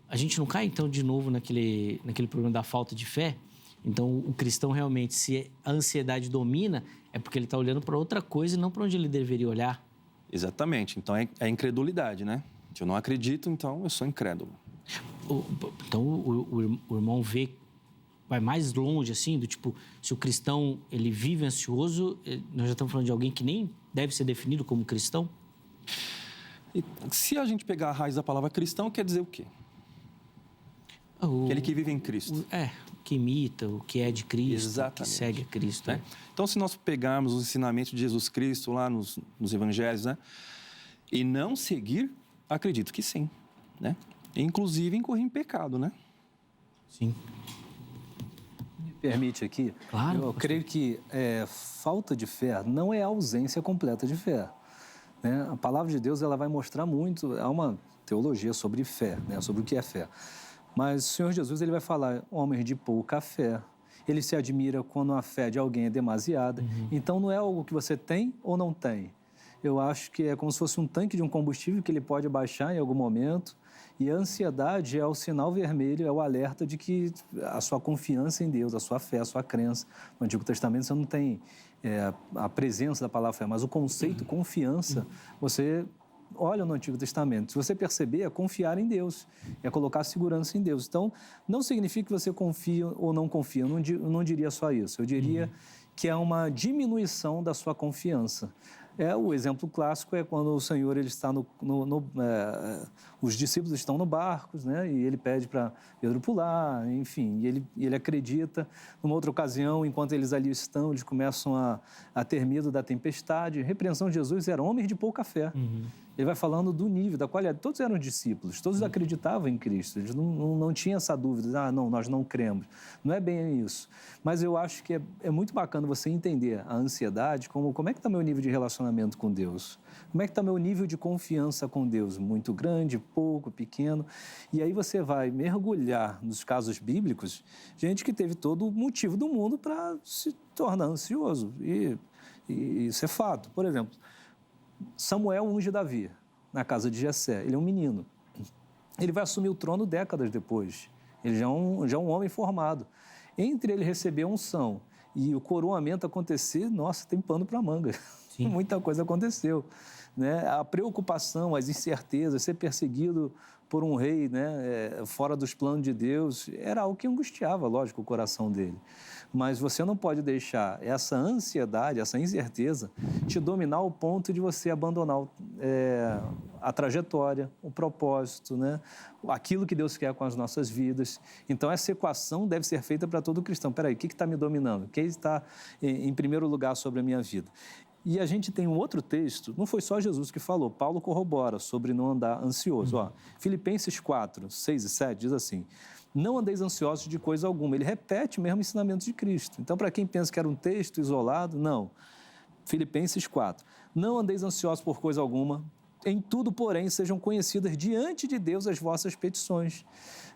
A gente não cai, então, de novo naquele problema da falta de fé? Então, o cristão realmente, se a ansiedade domina, é porque ele está olhando para outra coisa e não para onde ele deveria olhar. Exatamente. Então, é a incredulidade, né? Se eu não acredito, então eu sou incrédulo. Então, o irmão vai mais longe, assim, do tipo, se o cristão, ele vive ansioso, nós já estamos falando de alguém que nem deve ser definido como cristão? E se a gente pegar a raiz da palavra cristão, quer dizer o quê? Aquele que vive em Cristo. O que imita, o que é de Cristo, Exatamente. O que segue a Cristo. Né? Então, se nós pegarmos os ensinamentos de Jesus Cristo lá nos evangelhos, né? E não seguir, acredito que sim, né? Inclusive incorrer em pecado, né? Sim. Me permite aqui? Claro. Eu creio que falta de fé não é ausência completa de fé. Né? A palavra de Deus ela vai mostrar muito, há uma teologia sobre fé, né? Sobre o que é fé. Mas o Senhor Jesus ele vai falar, homens de pouca fé. Ele se admira quando a fé de alguém é demasiada. Então, não é algo que você tem ou não tem. Eu acho que é como se fosse um tanque de um combustível que ele pode baixar em algum momento. E a ansiedade é o sinal vermelho, é o alerta de que a sua confiança em Deus, a sua fé, a sua crença. No Antigo Testamento você não tem a presença da palavra fé, mas o conceito confiança, você olha no Antigo Testamento. Se você perceber, é confiar em Deus, é colocar segurança em Deus. Então, não significa que você confia ou não confia, eu não diria só isso. Eu diria que é uma diminuição da sua confiança. O exemplo clássico é quando o Senhor ele está os discípulos estão no barco, né? E ele pede para Pedro pular, enfim, e ele acredita. Numa outra ocasião, enquanto eles ali estão, eles começam a ter medo da tempestade. A repreensão de Jesus era homens de pouca fé. Ele vai falando do nível, da qualidade. Todos eram discípulos, todos acreditavam em Cristo. Eles não tinham essa dúvida, não, nós não cremos. Não é bem isso. Mas eu acho que é muito bacana você entender a ansiedade como é que está meu nível de relacionamento com Deus? Como é que está meu nível de confiança com Deus? Muito grande, pouco, pequeno? E aí você vai mergulhar nos casos bíblicos, gente que teve todo o motivo do mundo para se tornar ansioso. E isso é fato. Por exemplo, Samuel unge Davi na casa de Jessé. Ele é um menino. Ele vai assumir o trono décadas depois. Ele já é um homem formado. Entre ele receber a unção e o coroamento acontecer, nossa, tem pano para manga. Muita coisa aconteceu. Né? A preocupação, as incertezas, ser perseguido por um rei, né, fora dos planos de Deus, era algo que angustiava, lógico, o coração dele. Mas você não pode deixar essa ansiedade, essa incerteza, te dominar ao ponto de você abandonar a trajetória, o propósito, né? Aquilo que Deus quer com as nossas vidas. Então, essa equação deve ser feita para todo cristão. Espera aí, o que está me dominando? O que está em primeiro lugar sobre a minha vida? E a gente tem um outro texto, não foi só Jesus que falou, Paulo corrobora sobre não andar ansioso. Filipenses 4, 6 e 7 diz assim, não andeis ansiosos de coisa alguma. Ele repete o mesmo ensinamento de Cristo. Então, para quem pensa que era um texto isolado, não. Filipenses 4, não andeis ansiosos por coisa alguma, em tudo, porém, sejam conhecidas diante de Deus as vossas petições.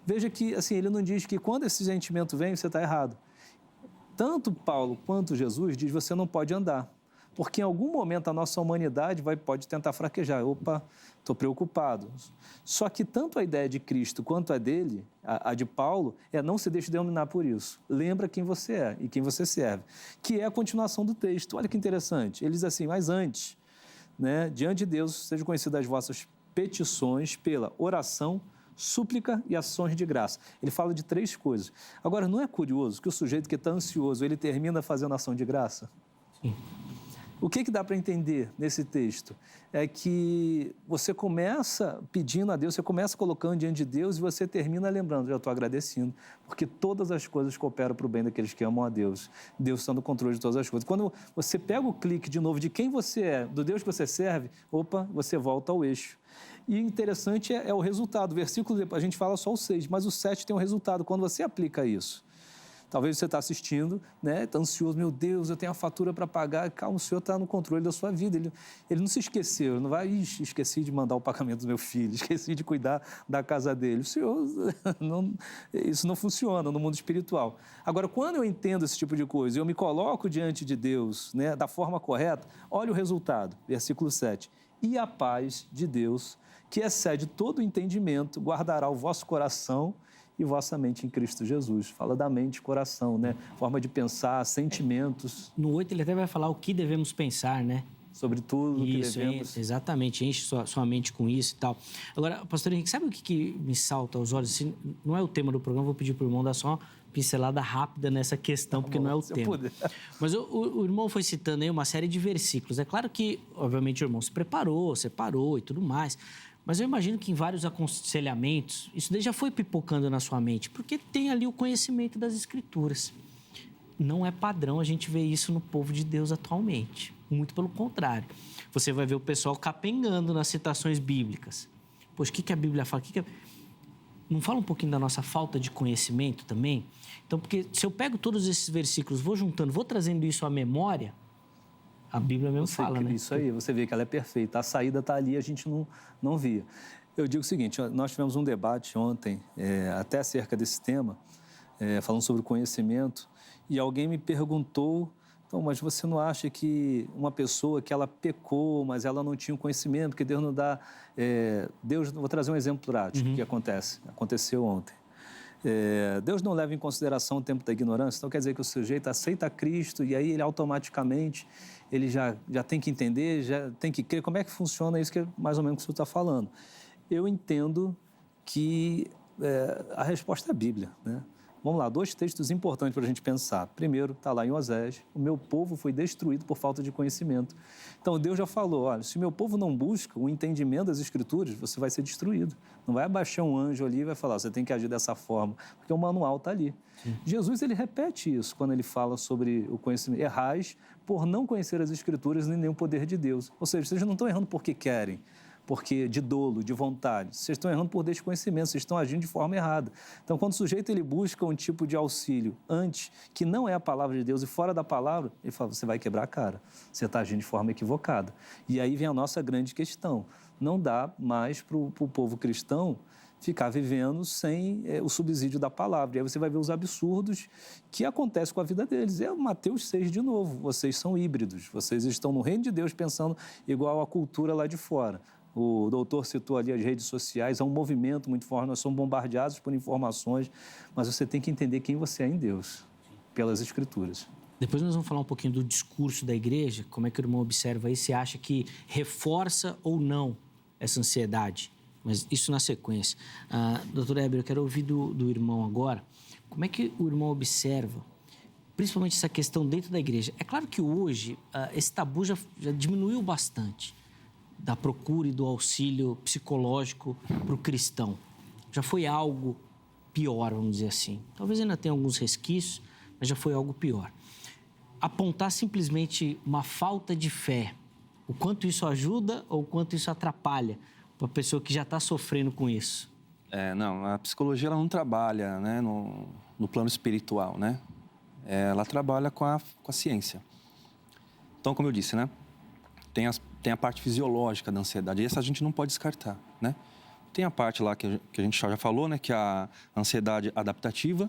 Veja que, assim, ele não diz que quando esse sentimento vem, você está errado. Tanto Paulo quanto Jesus diz, você não pode andar. Porque em algum momento a nossa humanidade pode tentar fraquejar. Opa, estou preocupado. Só que tanto a ideia de Cristo quanto a dele, a de Paulo, não se deixe dominar por isso. Lembra quem você é e quem você serve. Que é a continuação do texto. Olha que interessante. Ele diz assim, mas antes, né, diante de Deus, sejam conhecidas as vossas petições pela oração, súplica e ações de graça. Ele fala de 3 coisas. Agora, não é curioso que o sujeito que está ansioso, ele termina fazendo ação de graça? Sim. O que dá para entender nesse texto? É que você começa pedindo a Deus, você começa colocando diante de Deus e você termina lembrando, eu estou agradecendo, porque todas as coisas cooperam para o bem daqueles que amam a Deus. Deus está no controle de todas as coisas. Quando você pega o clique de novo de quem você é, do Deus que você serve, você volta ao eixo. E interessante é o resultado. O versículo, a gente fala só o 6, mas o 7 tem um resultado. Quando você aplica isso, talvez você está assistindo, né? Está ansioso, meu Deus, eu tenho a fatura para pagar. Calma, o Senhor está no controle da sua vida. Ele não se esqueceu, não vai, esqueci de mandar o pagamento do meu filho, esqueci de cuidar da casa dele. O Senhor, isso não funciona no mundo espiritual. Agora, quando eu entendo esse tipo de coisa, eu me coloco diante de Deus, né, da forma correta, olha o resultado, versículo 7. E a paz de Deus, que excede todo o entendimento, guardará o vosso coração e vossa mente em Cristo Jesus. Fala da mente, coração, né? Forma de pensar, sentimentos. No 8 ele até vai falar o que devemos pensar, né? Sobre tudo isso, que devemos. Exatamente, enche sua mente com isso e tal. Agora, pastor Henrique, sabe o que me salta aos olhos? Assim, não é o tema do programa, vou pedir para o irmão dar só uma pincelada rápida nessa questão, porque não é o tema. Mas o irmão foi citando aí uma série de versículos. É claro que, obviamente, o irmão se preparou, separou e tudo mais. Mas eu imagino que em vários aconselhamentos, isso daí já foi pipocando na sua mente, porque tem ali o conhecimento das Escrituras. Não é padrão a gente ver isso no povo de Deus atualmente. Muito pelo contrário. Você vai ver o pessoal capengando nas citações bíblicas. Poxa, o que a Bíblia fala? Não fala um pouquinho da nossa falta de conhecimento também? Então, porque se eu pego todos esses versículos, vou juntando, vou trazendo isso à memória, a Bíblia mesmo fala, né? Isso aí, você vê que ela é perfeita. A saída está ali, a gente não via. Eu digo o seguinte, nós tivemos um debate ontem, até acerca desse tema, falando sobre o conhecimento, e alguém me perguntou, então, mas você não acha que uma pessoa que ela pecou, mas ela não tinha o conhecimento, porque Deus não dá... vou trazer um exemplo prático que aconteceu ontem. Deus não leva em consideração o tempo da ignorância, então quer dizer que o sujeito aceita Cristo e aí ele automaticamente ele já tem que entender, já tem que crer. Como é que funciona isso que é mais ou menos o que o senhor está falando? Eu entendo que a resposta é a Bíblia, né? Vamos lá, 2 textos importantes para a gente pensar. Primeiro, está lá em Osés, o meu povo foi destruído por falta de conhecimento. Então, Deus já falou, olha, se o meu povo não busca o entendimento das Escrituras, você vai ser destruído. Não vai abaixar um anjo ali e vai falar, você tem que agir dessa forma, porque o manual está ali. Sim. Jesus, ele repete isso quando ele fala sobre o conhecimento. Errais por não conhecer as Escrituras nem o poder de Deus. Ou seja, vocês não estão errando porque querem, porque de dolo, de vontade. Vocês estão errando por desconhecimento, vocês estão agindo de forma errada. Então, quando o sujeito ele busca um tipo de auxílio antes, que não é a palavra de Deus e fora da palavra, ele fala, você vai quebrar a cara, você está agindo de forma equivocada. E aí vem a nossa grande questão. Não dá mais para o povo cristão ficar vivendo sem o subsídio da palavra. E aí você vai ver os absurdos que acontecem com a vida deles. É Mateus 6 de novo, vocês são híbridos, vocês estão no reino de Deus pensando igual à cultura lá de fora. O doutor citou ali as redes sociais, há um movimento muito forte, nós somos bombardeados por informações, mas você tem que entender quem você é em Deus, pelas Escrituras. Depois nós vamos falar um pouquinho do discurso da igreja, como é que o irmão observa aí, se acha que reforça ou não essa ansiedade, mas isso na sequência. Doutor Heber, eu quero ouvir do irmão agora, como é que o irmão observa, principalmente essa questão dentro da igreja. É claro que hoje esse tabu já diminuiu bastante, da procura e do auxílio psicológico para o cristão. Já foi algo pior, vamos dizer assim. Talvez ainda tenha alguns resquícios, mas já foi algo pior. Apontar simplesmente uma falta de fé, o quanto isso ajuda ou o quanto isso atrapalha para a pessoa que já está sofrendo com isso? Não, a psicologia ela não trabalha, né, no plano espiritual, né? Ela trabalha com a ciência. Então, como eu disse, né? Tem a parte fisiológica da ansiedade, e essa a gente não pode descartar, né? Tem a parte lá que a gente já falou, né? Que é a ansiedade adaptativa,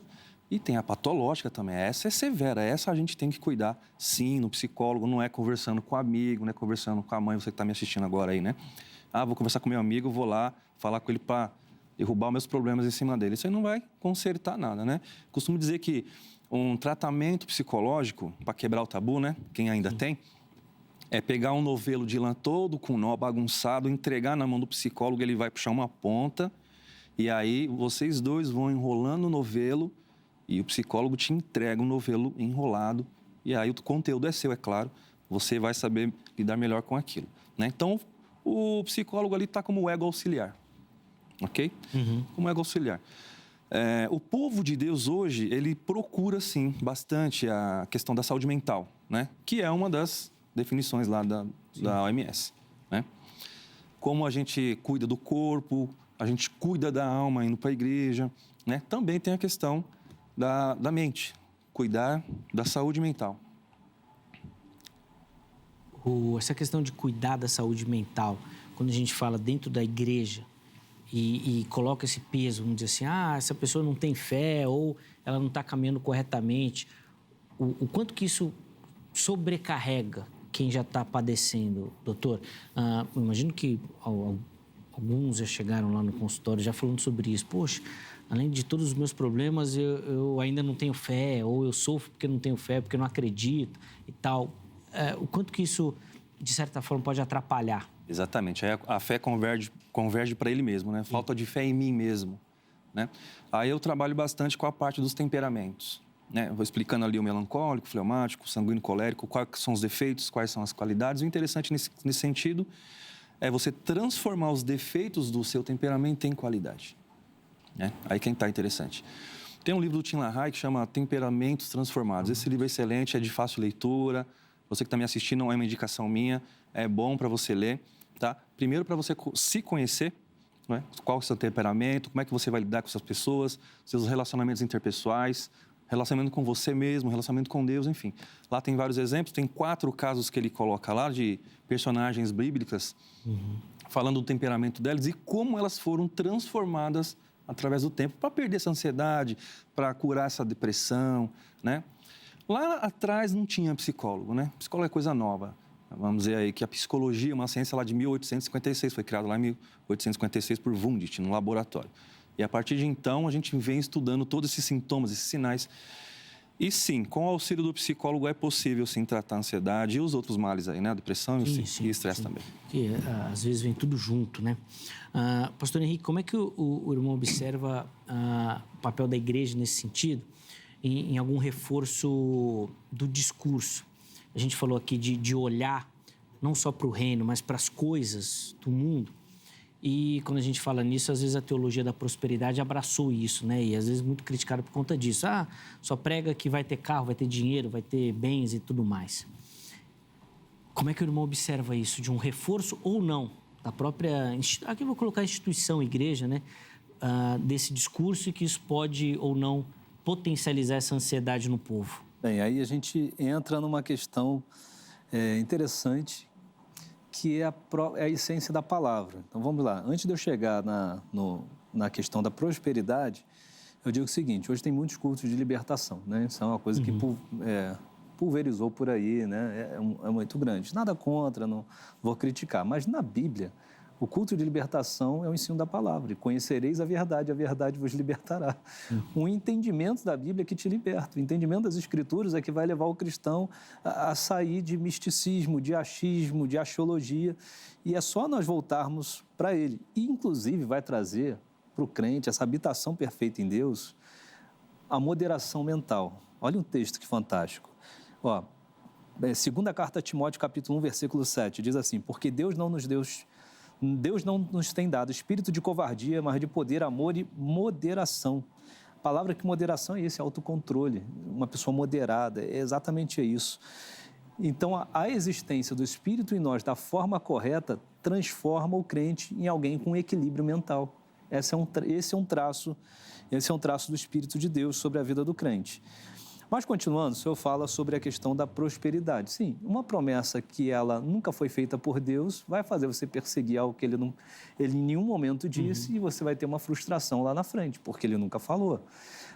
e tem a patológica também. Essa é severa, essa a gente tem que cuidar, sim, no psicólogo, não é conversando com o amigo, não é conversando com a mãe, você que está me assistindo agora aí, né? Vou conversar com meu amigo, vou lá falar com ele para derrubar os meus problemas em cima dele. Isso aí não vai consertar nada, né? Costumo dizer que um tratamento psicológico, para quebrar o tabu, né? Quem ainda tem, é pegar um novelo de lã todo com nó bagunçado, entregar na mão do psicólogo, ele vai puxar uma ponta, e aí vocês dois vão enrolando o novelo, e o psicólogo te entrega um novelo enrolado, e aí o conteúdo é seu, é claro, você vai saber lidar melhor com aquilo, né? Então, o psicólogo ali está como ego auxiliar, ok? Como ego auxiliar. O povo de Deus hoje, ele procura, sim, bastante a questão da saúde mental, né? Que é uma das definições lá da OMS, né? Como a gente cuida do corpo, a gente cuida da alma indo para a igreja, né? Também tem a questão da mente, cuidar da saúde mental. Essa questão de cuidar da saúde mental, quando a gente fala dentro da igreja e coloca esse peso, vamos dizer assim, essa pessoa não tem fé ou ela não está caminhando corretamente, o quanto que isso sobrecarrega quem já está padecendo, doutor? Eu imagino que alguns já chegaram lá no consultório já falando sobre isso. Poxa, além de todos os meus problemas, eu ainda não tenho fé, ou eu sofro porque não tenho fé, porque não acredito e tal. O quanto que isso, de certa forma, pode atrapalhar? Exatamente. Aí a fé converge para ele mesmo, né? Falta de fé em mim mesmo, né? Aí eu trabalho bastante com a parte dos temperamentos, né? Vou explicando ali o melancólico, fleumático, sanguíneo, colérico, quais são os defeitos, quais são as qualidades. O interessante nesse sentido é você transformar os defeitos do seu temperamento em qualidade, né? Aí quem está interessante. Tem um livro do Tim LaHaye que chama Temperamentos Transformados. Esse livro é excelente, é de fácil leitura. Você que está me assistindo, não é uma indicação minha, é bom para você ler, tá? Primeiro, para você se conhecer, né? Qual é o seu temperamento, como é que você vai lidar com essas pessoas, seus relacionamentos interpessoais, relacionamento com você mesmo, relacionamento com Deus, enfim. Lá tem vários exemplos, tem 4 casos que ele coloca lá de personagens bíblicas falando do temperamento delas e como elas foram transformadas através do tempo para perder essa ansiedade, para curar essa depressão, né? Lá atrás não tinha psicólogo, né? Psicólogo é coisa nova. Vamos dizer aí que a psicologia é uma ciência lá de 1856, foi criada lá em 1856 por Wundt, no laboratório. E a partir de então, a gente vem estudando todos esses sintomas, esses sinais. E sim, com o auxílio do psicólogo é possível, sim, tratar a ansiedade e os outros males aí, né? A depressão e estresse também. Que às vezes vem tudo junto, né? Pastor Henrique, como é que o irmão observa o papel da igreja nesse sentido? Em algum reforço do discurso. A gente falou aqui de olhar não só para o reino, mas para as coisas do mundo. E quando a gente fala nisso, às vezes a teologia da prosperidade abraçou isso, né? E às vezes muito criticada por conta disso. Só prega que vai ter carro, vai ter dinheiro, vai ter bens e tudo mais. Como é que o irmão observa isso? De um reforço ou não da própria... Aqui eu vou colocar instituição, igreja, né? Desse discurso e que isso pode ou não potencializar essa ansiedade no povo? Bem, aí a gente entra numa questão interessante, que é a essência da palavra. Então, vamos lá. Antes de eu chegar na questão da prosperidade, eu digo o seguinte, hoje tem muitos cultos de libertação, né? Isso é uma coisa que pulverizou por aí, né? É muito grande. Nada contra, não vou criticar, mas na Bíblia, o culto de libertação é o ensino da palavra. E conhecereis a verdade vos libertará. Um entendimento da Bíblia que te liberta. O entendimento das Escrituras é que vai levar o cristão a sair de misticismo, de achismo, de axiologia. E é só nós voltarmos para ele. E, inclusive, vai trazer para o crente essa habitação perfeita em Deus, a moderação mental. Olha um texto que fantástico. Segunda carta a Timóteo, capítulo 1, versículo 7, diz assim, porque Deus não nos tem dado espírito de covardia, mas de poder, amor e moderação. A palavra que moderação é isso, é autocontrole. Uma pessoa moderada, é exatamente isso. Então, a existência do Espírito em nós, da forma correta, transforma o crente em alguém com equilíbrio mental. Esse é um traço do Espírito de Deus sobre a vida do crente. Mas, continuando, o senhor fala sobre a questão da prosperidade. Sim, uma promessa que ela nunca foi feita por Deus vai fazer você perseguir algo que ele em nenhum momento disse e você vai ter uma frustração lá na frente, porque ele nunca falou.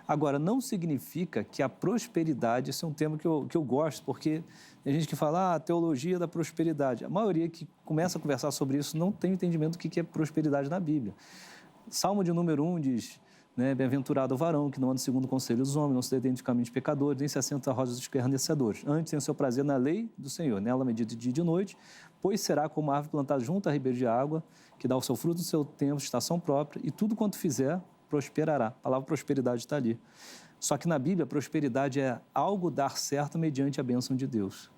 Agora, não significa que a prosperidade, esse é um tema que eu gosto, porque tem gente que fala, a teologia da prosperidade. A maioria que começa a conversar sobre isso não tem entendimento do que é prosperidade na Bíblia. Salmo de número 1 diz... Bem-aventurado o varão que não anda segundo o conselho dos homens, não se detém de caminho de pecadores, nem se assenta à roda dos escarnecedores. Antes tem o seu prazer na lei do Senhor, nela medita de dia e de noite, pois será como a árvore plantada junto a ribeiro de água, que dá o seu fruto no seu tempo, estação própria, e tudo quanto fizer, prosperará. A palavra prosperidade está ali. Só que na Bíblia, prosperidade é algo dar certo mediante a bênção de Deus.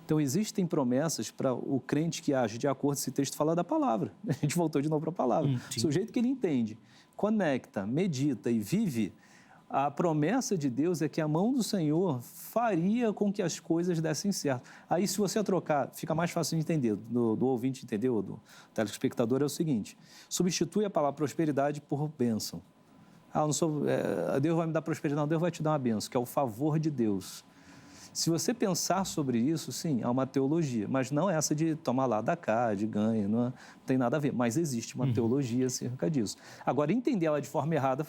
Então, existem promessas para o crente que age de acordo com esse texto fala da palavra. A gente voltou de novo para a palavra. O sujeito que ele entende, conecta, medita e vive, a promessa de Deus é que a mão do Senhor faria com que as coisas dessem certo. Aí, se você trocar, fica mais fácil de entender, do ouvinte entender, ou do telespectador, é o seguinte: substitui a palavra prosperidade por bênção. Eu não sou, Deus vai me dar prosperidade, não, Deus vai te dar uma bênção, que é o favor de Deus. Se você pensar sobre isso, sim, há uma teologia, mas não essa de tomar lá da cá, de ganha, não tem nada a ver, mas existe uma teologia acerca disso. Agora, entender ela de forma errada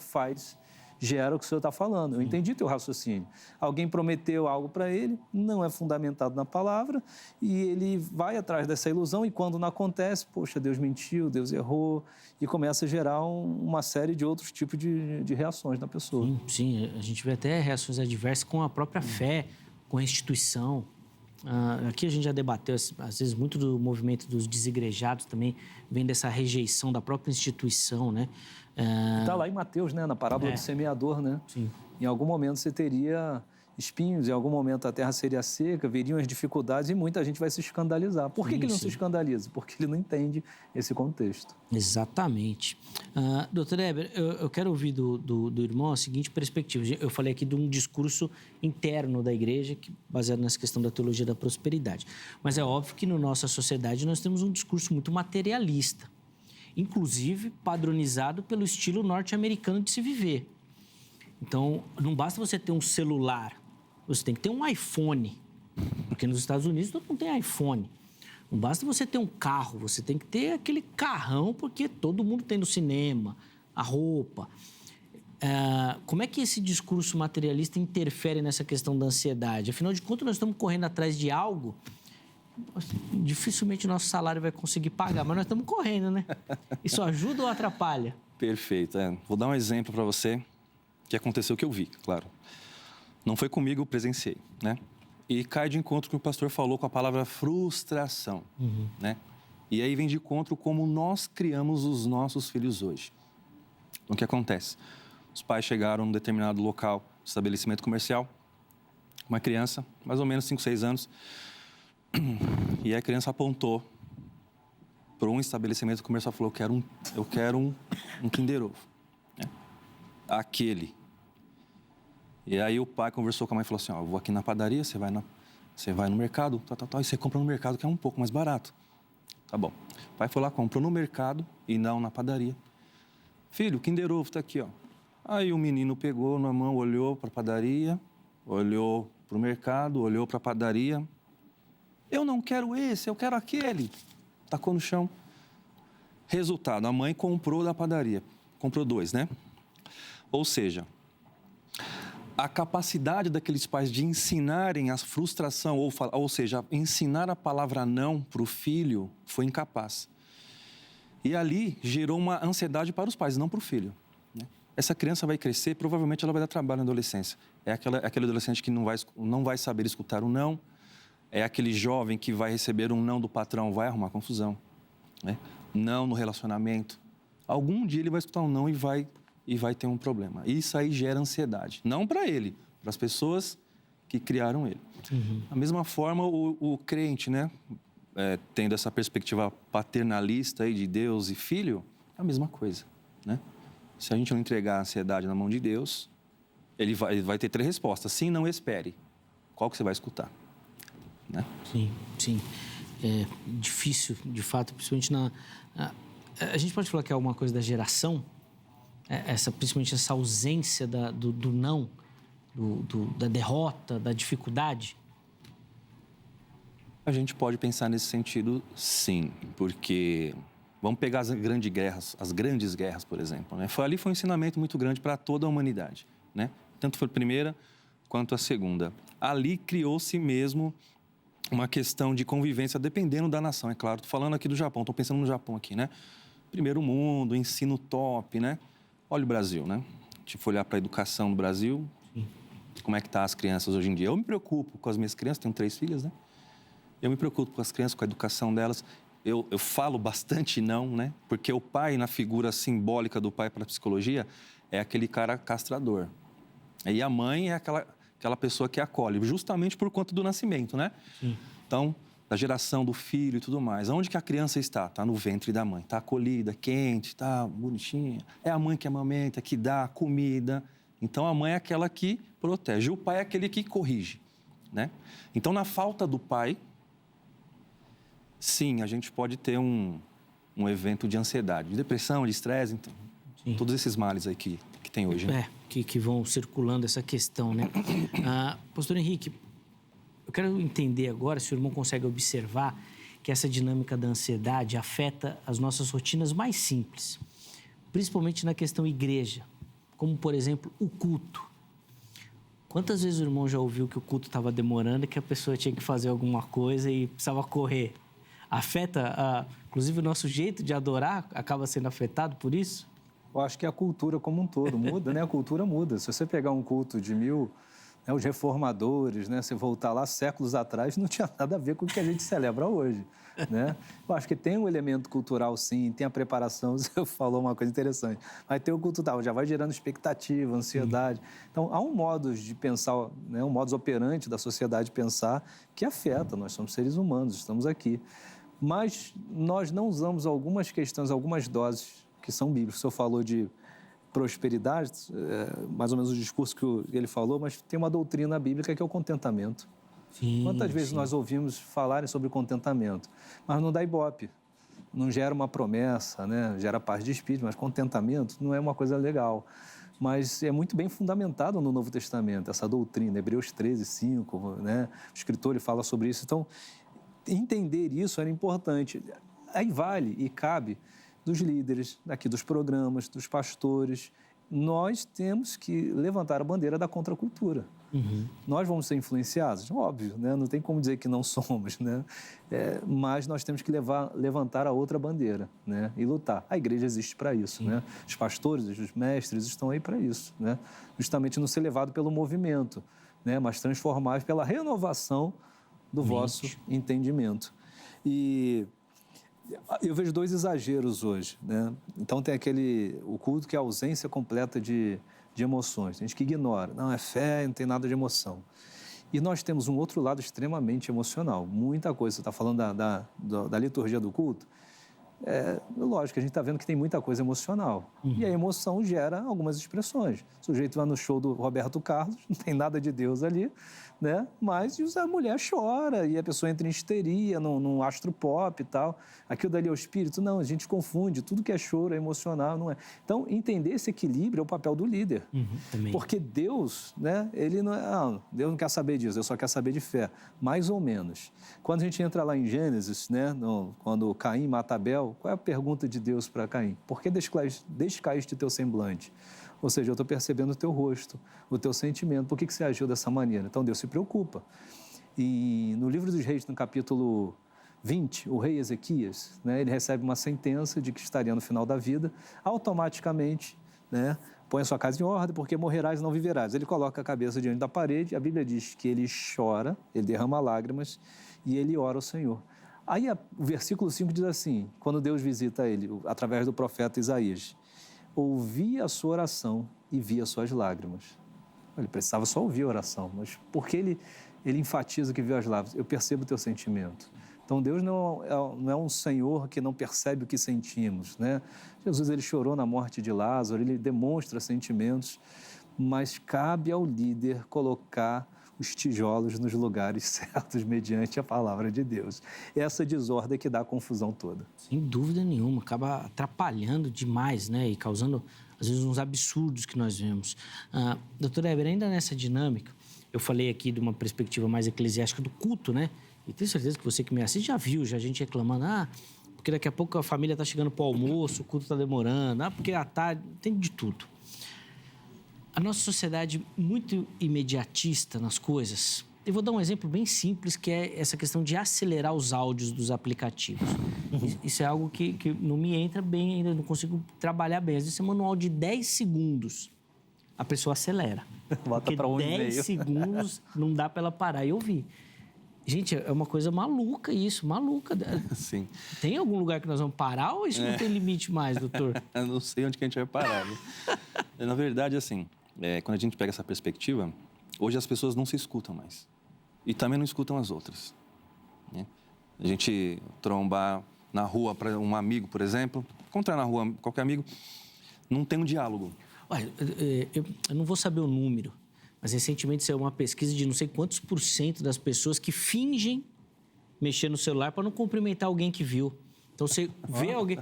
gera o que o senhor está falando. Eu entendi teu raciocínio. Alguém prometeu algo para ele, não é fundamentado na palavra, e ele vai atrás dessa ilusão, e quando não acontece, poxa, Deus mentiu, Deus errou, e começa a gerar uma série de outros tipos de reações na pessoa. Sim, a gente vê até reações adversas com a própria fé, com a instituição. Aqui a gente já debateu, às vezes, muito do movimento dos desigrejados também vem dessa rejeição da própria instituição, né? Está lá em Mateus, né? Na parábola do semeador, né? Sim. Em algum momento você teria espinhos, em algum momento a terra seria seca, viriam as dificuldades e muita gente vai se escandalizar. Por que ele não se escandaliza? Porque ele não entende esse contexto. Exatamente. Doutor Heber, eu quero ouvir do irmão a seguinte perspectiva. Eu falei aqui de um discurso interno da igreja, baseado nessa questão da teologia da prosperidade. Mas é óbvio que na nossa sociedade nós temos um discurso muito materialista, inclusive padronizado pelo estilo norte-americano de se viver. Então, não basta você ter um celular, você tem que ter um iPhone, porque nos Estados Unidos todo mundo tem iPhone. Não basta você ter um carro, você tem que ter aquele carrão, porque todo mundo tem no cinema, a roupa. Como é que esse discurso materialista interfere nessa questão da ansiedade? Afinal de contas, nós estamos correndo atrás de algo, dificilmente nosso salário vai conseguir pagar, mas nós estamos correndo, né? Isso ajuda ou atrapalha? Perfeito. Vou dar um exemplo para você que aconteceu, que eu vi, claro. Não foi comigo, eu presenciei, né? E cai de encontro com o que o pastor falou com a palavra frustração, né? E aí vem de encontro como nós criamos os nossos filhos hoje. Então, o que acontece? Os pais chegaram num determinado local, estabelecimento comercial, uma criança, mais ou menos 5, 6 anos, e a criança apontou para um estabelecimento comercial e falou: eu quero um Kinder Ovo, né? Aquele. E aí o pai conversou com a mãe e falou assim: eu vou aqui na padaria, você vai no mercado, e você compra no mercado, que é um pouco mais barato. Tá bom. O pai foi lá, comprou no mercado e não na padaria. Filho, o Kinder Ovo tá aqui, ó. Aí o menino pegou na mão, olhou para a padaria, olhou para o mercado, olhou para a padaria. Eu não quero esse, eu quero aquele. Tacou no chão. Resultado, a mãe comprou da padaria. Comprou 2, né? Ou seja, a capacidade daqueles pais de ensinarem a frustração, ou seja, ensinar a palavra não para o filho, foi incapaz. E ali gerou uma ansiedade para os pais, não para o filho, né? Essa criança vai crescer, provavelmente ela vai dar trabalho na adolescência. É aquele adolescente que não vai saber escutar o não. É aquele jovem que vai receber um não do patrão, vai arrumar confusão, né? Não no relacionamento. Algum dia ele vai escutar um não e vai ter um problema. Isso aí gera ansiedade. Não para ele, para as pessoas que criaram ele. Da mesma forma, o crente, né? Tendo essa perspectiva paternalista aí de Deus e filho, é a mesma coisa, né? Se a gente não entregar a ansiedade na mão de Deus, ele vai ter 3 respostas. Sim, não, espere. Qual que você vai escutar? Né? Sim. É difícil, de fato, principalmente a gente pode falar que é alguma coisa da geração, principalmente essa ausência do não, da derrota, da dificuldade? A gente pode pensar nesse sentido, sim, porque vamos pegar as grandes guerras, por exemplo, né? Ali foi um ensinamento muito grande para toda a humanidade, né? Tanto foi a primeira quanto a segunda. Ali criou-se mesmo uma questão de convivência dependendo da nação, é claro. Estou falando aqui do Japão, estou pensando no Japão aqui, né? Primeiro mundo, ensino top, né? Olha o Brasil, né? A gente for olhar para a educação no Brasil, como é que tá as crianças hoje em dia? Eu me preocupo com as minhas crianças, tenho 3 filhas, né? Eu me preocupo com as crianças, com a educação delas. Eu falo bastante não, né? Porque o pai, na figura simbólica do pai para a psicologia, é aquele cara castrador. E a mãe é aquela pessoa que acolhe, justamente por conta do nascimento, né? Então, da geração do filho e tudo mais. Onde que a criança está? Está no ventre da mãe. Está acolhida, quente, está bonitinha. É a mãe que amamenta, que dá comida. Então, a mãe é aquela que protege. O pai é aquele que corrige, né? Então, na falta do pai, sim, a gente pode ter um evento de ansiedade, de depressão, de estresse, então, todos esses males aí que tem hoje. Né? Que vão circulando essa questão, né? Pastor Henrique, eu quero entender agora se o irmão consegue observar que essa dinâmica da ansiedade afeta as nossas rotinas mais simples, principalmente na questão igreja, como, por exemplo, o culto. Quantas vezes o irmão já ouviu que o culto estava demorando e que a pessoa tinha que fazer alguma coisa e precisava correr? Afeta, inclusive, o nosso jeito de adorar acaba sendo afetado por isso? Eu acho que a cultura como um todo muda, né? A cultura muda. Se você pegar um culto de os reformadores, né? Você voltar lá séculos atrás, não tinha nada a ver com o que a gente celebra hoje, né? Eu acho que tem um elemento cultural, sim, tem a preparação, você falou uma coisa interessante, mas tem o cultural, já vai gerando expectativa, ansiedade. Então, há um modo de pensar, né? Um modus operandi da sociedade pensar que afeta, nós somos seres humanos, estamos aqui. Mas nós não usamos algumas questões, algumas doses que são bíblicas. O senhor falou de prosperidade, mais ou menos o discurso que ele falou, mas tem uma doutrina bíblica que é o contentamento. Sim, quantas vezes nós ouvimos falarem sobre contentamento, mas não dá ibope, não gera uma promessa, né? Gera paz de espírito, mas contentamento não é uma coisa legal. Mas é muito bem fundamentado no Novo Testamento, essa doutrina, Hebreus 13, 5, né? O escritor ele fala sobre isso. Então, entender isso era importante. Aí vale e cabe dos líderes, aqui dos programas, dos pastores. Nós temos que levantar a bandeira da contracultura. Nós vamos ser influenciados? Óbvio, né? Não tem como dizer que não somos, né? Mas nós temos que levantar a outra bandeira, né? E lutar. A igreja existe para isso, né? Os pastores, os mestres estão aí para isso, né? Justamente não ser levado pelo movimento, né? Mas transformar pela renovação do vosso entendimento. E eu vejo dois exageros hoje, né? Então tem o culto que é a ausência completa de emoções. Tem gente que ignora, não, é fé, não tem nada de emoção. E nós temos um outro lado extremamente emocional, muita coisa. Você está falando da liturgia do culto, lógico, a gente está vendo que tem muita coisa emocional. E a emoção gera algumas expressões. O sujeito vai no show do Roberto Carlos, não tem nada de Deus ali, né? Mas a mulher chora e a pessoa entra em histeria, num astro pop e tal. Aquilo dali é o espírito? Não, a gente confunde. Tudo que é choro é emocional, não é? Então, entender esse equilíbrio é o papel do líder. Porque Deus, né? Ele não é... Deus não quer saber disso, Deus só quer saber de fé. Mais ou menos. Quando a gente entra lá em Gênesis, né? Quando Caim mata Abel, qual é a pergunta de Deus para Caim? Por que descaíste o teu semblante? Ou seja, eu estou percebendo o teu rosto, o teu sentimento. Por que você agiu dessa maneira? Então, Deus se preocupa. E no livro dos Reis, no capítulo 20, o rei Ezequias, né, ele recebe uma sentença de que estaria no final da vida. Automaticamente, né, põe a sua casa em ordem, porque morrerás e não viverás. Ele coloca a cabeça diante da parede. A Bíblia diz que ele chora, ele derrama lágrimas e ele ora ao Senhor. Aí o versículo 5 diz assim, quando Deus visita ele, através do profeta Isaías: ouvi a sua oração e vi as suas lágrimas. Ele precisava só ouvir a oração, mas porque ele enfatiza que viu as lágrimas? Eu percebo o teu sentimento. Então, Deus não é um Senhor que não percebe o que sentimos, né? Jesus, ele chorou na morte de Lázaro, ele demonstra sentimentos, mas cabe ao líder colocar os tijolos nos lugares certos mediante a palavra de Deus. Essa desordem que dá a confusão toda. Sem dúvida nenhuma, acaba atrapalhando demais, né? E causando, às vezes, uns absurdos que nós vemos. Doutor Heber, ainda nessa dinâmica, eu falei aqui de uma perspectiva mais eclesiástica do culto, né? E tenho certeza que você que me assiste já viu, já a gente reclamando, porque daqui a pouco a família está chegando para o almoço, o culto está demorando, porque à tarde, tem de tudo. A nossa sociedade muito imediatista nas coisas. Eu vou dar um exemplo bem simples, que é essa questão de acelerar os áudios dos aplicativos. Isso é algo que não me entra bem ainda, não consigo trabalhar bem. Às vezes você manda um áudio de 10 segundos, a pessoa acelera. Bota para 10 segundos não dá para ela parar e ouvir. Gente, é uma coisa maluca isso, maluca. Sim. Tem algum lugar que nós vamos parar ou isso não tem limite mais, doutor? Eu não sei onde que a gente vai parar. Né? Na verdade, assim, quando a gente pega essa perspectiva, hoje as pessoas não se escutam mais. E também não escutam as outras. né? A gente trombar na rua para um amigo, por exemplo, encontrar na rua qualquer amigo, não tem um diálogo. Olha, eu não vou saber o número, mas recentemente saiu uma pesquisa de não sei quantos % das pessoas que fingem mexer no celular para não cumprimentar alguém que viu. Então, você vê alguém...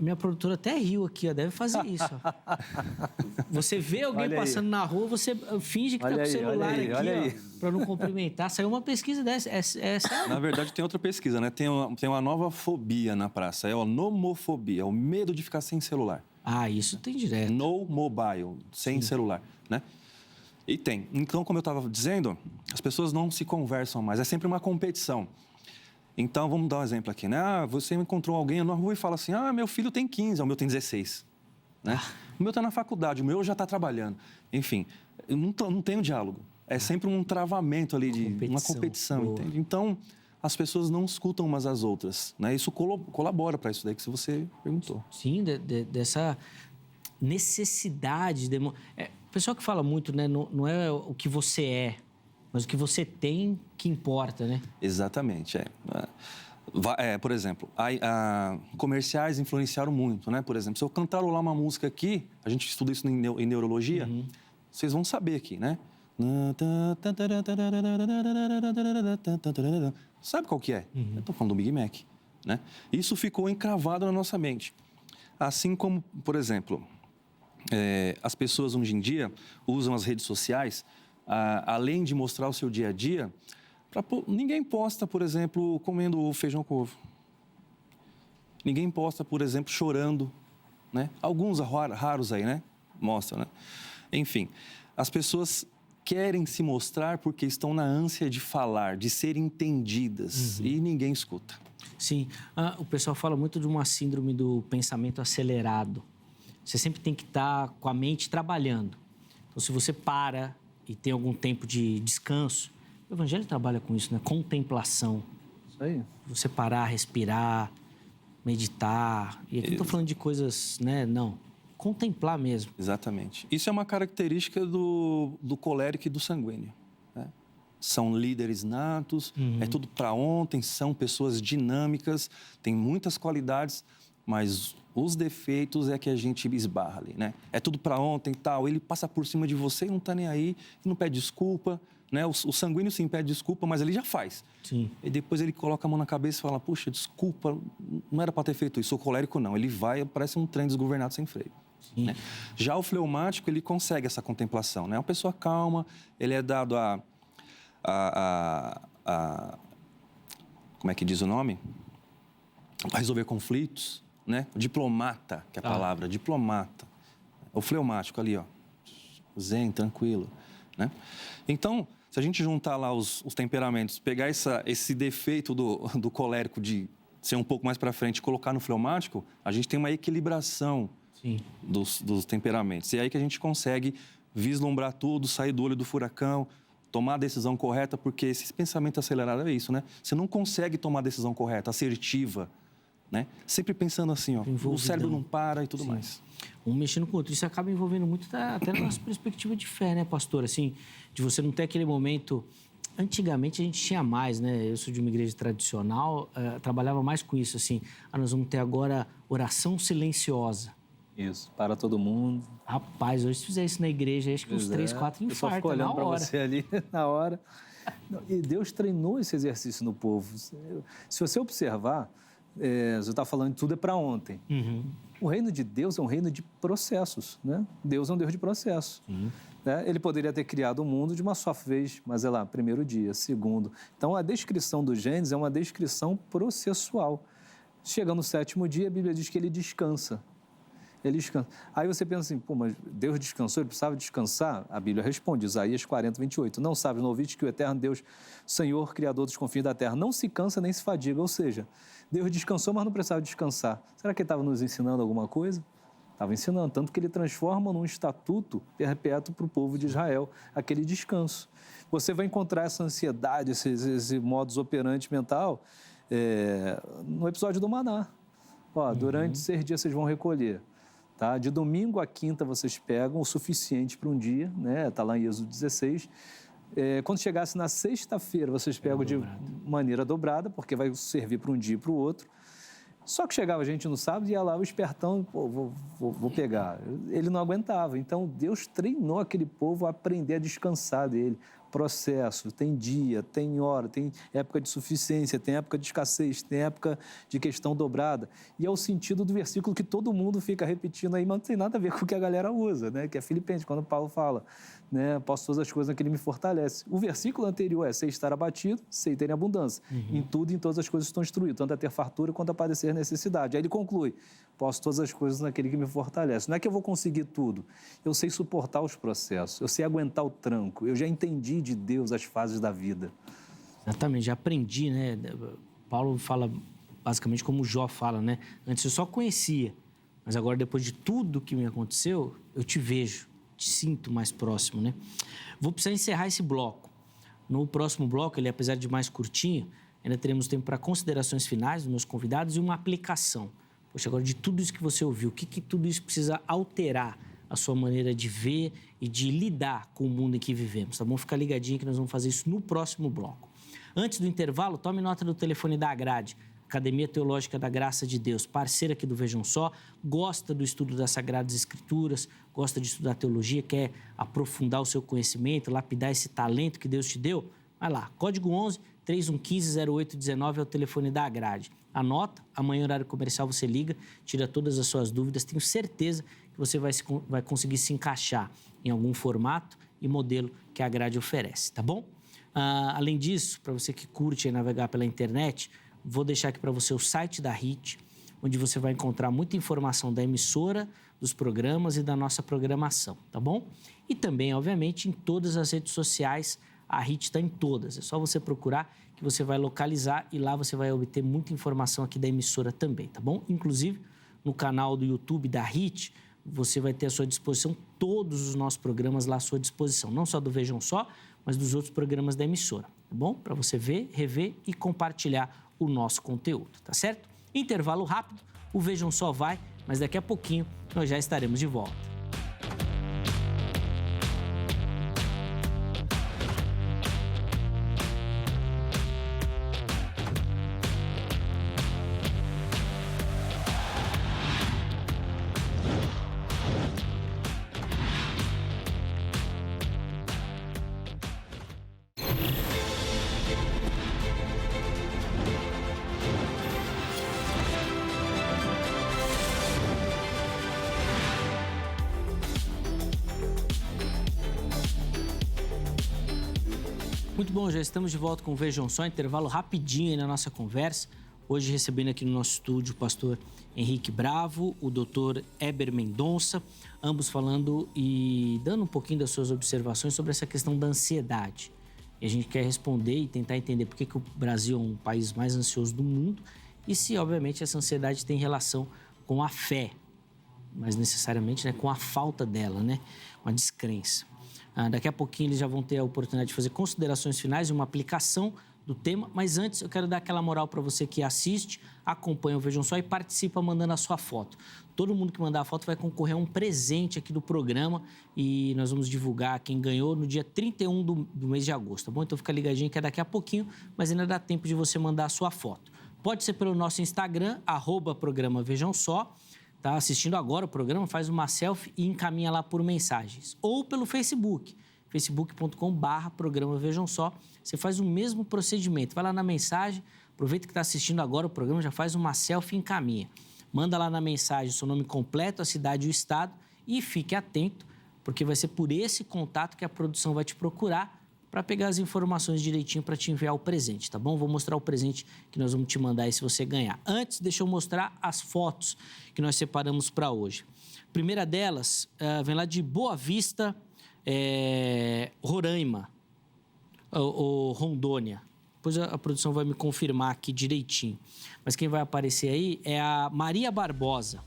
Minha produtora até riu aqui, ó, deve fazer isso. Ó. Você vê alguém passando na rua, você finge que está com o celular aqui, para não cumprimentar. Saiu uma pesquisa dessa. É sério? Na verdade, tem outra pesquisa, né? Tem uma nova fobia na praça, é a nomofobia, é o medo de ficar sem celular. Ah, isso tem direto. No mobile, sem celular, né? E tem. Então, como eu estava dizendo, as pessoas não se conversam mais, é sempre uma competição. Então, vamos dar um exemplo aqui, né? Ah, você encontrou alguém na rua e fala assim, meu filho tem 15, o meu tem 16, né? O meu está na faculdade, o meu já está trabalhando. Enfim, não tem um diálogo. É sempre um travamento ali, uma competição, entende? Então, as pessoas não escutam umas às outras, né? Isso colabora para isso daí que você perguntou. Sim, dessa necessidade. O pessoal que fala muito, né? Não é o que você é, mas o que você tem que importa, né? Exatamente, por exemplo, comerciais influenciaram muito, né? Por exemplo, se eu cantarolar uma música aqui, a gente estuda isso em neurologia, vocês vão saber aqui, né? Sabe qual que é? Eu tô falando do Big Mac, né? Isso ficou encravado na nossa mente. Assim como, por exemplo, as pessoas hoje em dia usam as redes sociais, além de mostrar o seu dia a dia, ninguém posta, por exemplo, comendo feijão com ovo. Ninguém posta, por exemplo, chorando, né? Alguns raros aí, né? Mostram, né? Enfim, as pessoas querem se mostrar porque estão na ânsia de falar, de ser entendidas, e ninguém escuta. Sim, o pessoal fala muito de uma síndrome do pensamento acelerado. Você sempre tem que estar com a mente trabalhando. Então, se você para e tem algum tempo de descanso, o Evangelho trabalha com isso, né? Contemplação. Isso aí. Você parar, respirar, meditar. E aqui não estou falando de coisas, né? Não. Contemplar mesmo. Exatamente. Isso é uma característica do colérico e do sanguíneo, né? São líderes natos, é tudo para ontem, são pessoas dinâmicas, têm muitas qualidades, mas os defeitos é que a gente esbarra ali, né? É tudo para ontem e tal, ele passa por cima de você e não está nem aí, e não pede desculpa, né? O sanguíneo sim pede desculpa, mas ele já faz. Sim. E depois ele coloca a mão na cabeça e fala, puxa, desculpa, não era para ter feito isso. O colérico não, ele vai, parece um trem desgovernado sem freio. Né? Já o fleumático, ele consegue essa contemplação, né? É uma pessoa calma, ele é dado como é que diz o nome? A resolver conflitos, né? Diplomata, que é a palavra, diplomata. O fleumático ali, ó, zen, tranquilo, né? Então, se a gente juntar lá os temperamentos, pegar esse defeito do colérico de ser um pouco mais para frente e colocar no fleumático, a gente tem uma equilibração dos temperamentos. E é aí que a gente consegue vislumbrar tudo, sair do olho do furacão, tomar a decisão correta, porque esse pensamento acelerado é isso, né? Você não consegue tomar a decisão correta, assertiva, né? Sempre pensando assim, ó, o cérebro não para e tudo mais. Um mexendo com o outro. Isso acaba envolvendo muito até na nossa perspectiva de fé, né, pastor? Assim, de você não ter aquele momento... Antigamente a gente tinha mais, né? Eu sou de uma igreja tradicional, trabalhava mais com isso, assim. Nós vamos ter agora oração silenciosa. Isso, para todo mundo. Rapaz, hoje se fizer isso na igreja, acho que uns 3, 4 infartos na hora. Para você ali na hora. E Deus treinou esse exercício no povo. Se você observar, você está falando de tudo é para ontem. O reino de Deus é um reino de processos, né? Deus é um Deus de processos. Né? Ele poderia ter criado o mundo de uma só vez, mas é lá, primeiro dia, segundo. Então, a descrição do Gênesis é uma descrição processual. Chega no 7º dia, a Bíblia diz que ele descansa. Ele descansa. Aí você pensa assim, pô, mas Deus descansou, ele precisava descansar? A Bíblia responde, Isaías 40, 28. Não sabes, não ouviste que o eterno Deus, Senhor, Criador dos confins da terra, não se cansa nem se fadiga. Ou seja, Deus descansou, mas não precisava descansar. Será que ele estava nos ensinando alguma coisa? Estava ensinando, tanto que ele transforma num estatuto perpétuo para o povo de Israel, aquele descanso. Você vai encontrar essa ansiedade, esse modus operandi mental no episódio do maná. Ó, durante 6 dias vocês vão recolher. Tá? De domingo a quinta vocês pegam o suficiente para um dia, né? Está lá em Êxodo 16. Quando chegasse na sexta-feira, vocês pegam de maneira dobrada, porque vai servir para um dia e para o outro. Só que chegava a gente no sábado e ia lá o espertão, pô, vou pegar. Ele não aguentava. Então, Deus treinou aquele povo a aprender a descansar dele. Processo, tem dia, tem hora, tem época de suficiência, tem época de escassez, tem época de questão dobrada. E é o sentido do versículo que todo mundo fica repetindo aí, mas não tem nada a ver com o que a galera usa, né? Que é Filipenses, quando Paulo fala, né? Posso todas as coisas naquele que me fortalece. O versículo anterior é, sei estar abatido, sei ter em abundância. Em tudo e em todas as coisas estou instruído, tanto a ter fartura quanto a padecer necessidade. Aí ele conclui, posso todas as coisas naquele que me fortalece. Não é que eu vou conseguir tudo, eu sei suportar os processos, eu sei aguentar o tranco, eu já entendi de Deus as fases da vida. Exatamente, já aprendi, né? Paulo fala basicamente como Jó fala, né? Antes eu só conhecia, mas agora depois de tudo que me aconteceu, eu te vejo, te sinto mais próximo, né? Vou precisar encerrar esse bloco. No próximo bloco, ele apesar de mais curtinho, ainda teremos tempo para considerações finais dos meus convidados e uma aplicação. Poxa, agora de tudo isso que você ouviu, o que tudo isso precisa alterar a sua maneira de ver e de lidar com o mundo em que vivemos, tá bom? Fica ligadinho que nós vamos fazer isso no próximo bloco. Antes do intervalo, tome nota do telefone da Agrade, Academia Teológica da Graça de Deus, parceira aqui do Vejam Só, gosta do estudo das Sagradas Escrituras, gosta de estudar teologia, quer aprofundar o seu conhecimento, lapidar esse talento que Deus te deu? Vai lá, código 11 3115 0819 é o telefone da Agrade. Anota, amanhã, horário comercial, você liga, tira todas as suas dúvidas. Tenho certeza que você vai conseguir se encaixar em algum formato e modelo que a Agrade oferece, tá bom? Além disso, para você que curte navegar pela internet, vou deixar aqui para você o site da HIT, onde você vai encontrar muita informação da emissora, dos programas e da nossa programação, tá bom? E também, obviamente, em todas as redes sociais, a HIT está em todas. É só você procurar que você vai localizar e lá você vai obter muita informação aqui da emissora também, tá bom? Inclusive, no canal do YouTube da HIT, você vai ter à sua disposição todos os nossos programas lá à sua disposição. Não só do Vejam Só, mas dos outros programas da emissora, tá bom? Para você ver, rever e compartilhar o nosso conteúdo, tá certo? Intervalo rápido, o Vejam Só vai, mas daqui a pouquinho nós já estaremos de volta. Muito bom, já estamos de volta com o Vejam Só, intervalo rapidinho aí na nossa conversa. Hoje recebendo aqui no nosso estúdio o pastor Henrique Bravo, o doutor Eber Mendonça, ambos falando e dando um pouquinho das suas observações sobre essa questão da ansiedade. E a gente quer responder e tentar entender por que o Brasil é um país mais ansioso do mundo e se, obviamente, essa ansiedade tem relação com a fé, mas necessariamente, né, com a falta dela, né, com a descrença. Daqui a pouquinho eles já vão ter a oportunidade de fazer considerações finais e uma aplicação do tema, mas antes eu quero dar aquela moral para você que assiste, acompanha o Vejam Só e participa mandando a sua foto. Todo mundo que mandar a foto vai concorrer a um presente aqui do programa e nós vamos divulgar quem ganhou no dia 31 do mês de agosto, tá bom? Então fica ligadinho que é daqui a pouquinho, mas ainda dá tempo de você mandar a sua foto. Pode ser pelo nosso Instagram, @programa Vejam Só. Está assistindo agora o programa, faz uma selfie e encaminha lá por mensagens. Ou pelo Facebook, facebook.com/programa Vejam Só. Você faz o mesmo procedimento. Vai lá na mensagem, aproveita que está assistindo agora o programa, já faz uma selfie e encaminha. Manda lá na mensagem o seu nome completo, a cidade e o estado e fique atento, porque vai ser por esse contato que a produção vai te procurar para pegar as informações direitinho para te enviar o presente, tá bom? Vou mostrar o presente que nós vamos te mandar aí se você ganhar. Antes, deixa eu mostrar as fotos que nós separamos para hoje. A primeira delas vem lá de Boa Vista, Roraima, ou Rondônia. Depois a produção vai me confirmar aqui direitinho. Mas quem vai aparecer aí é a Maria Barbosa.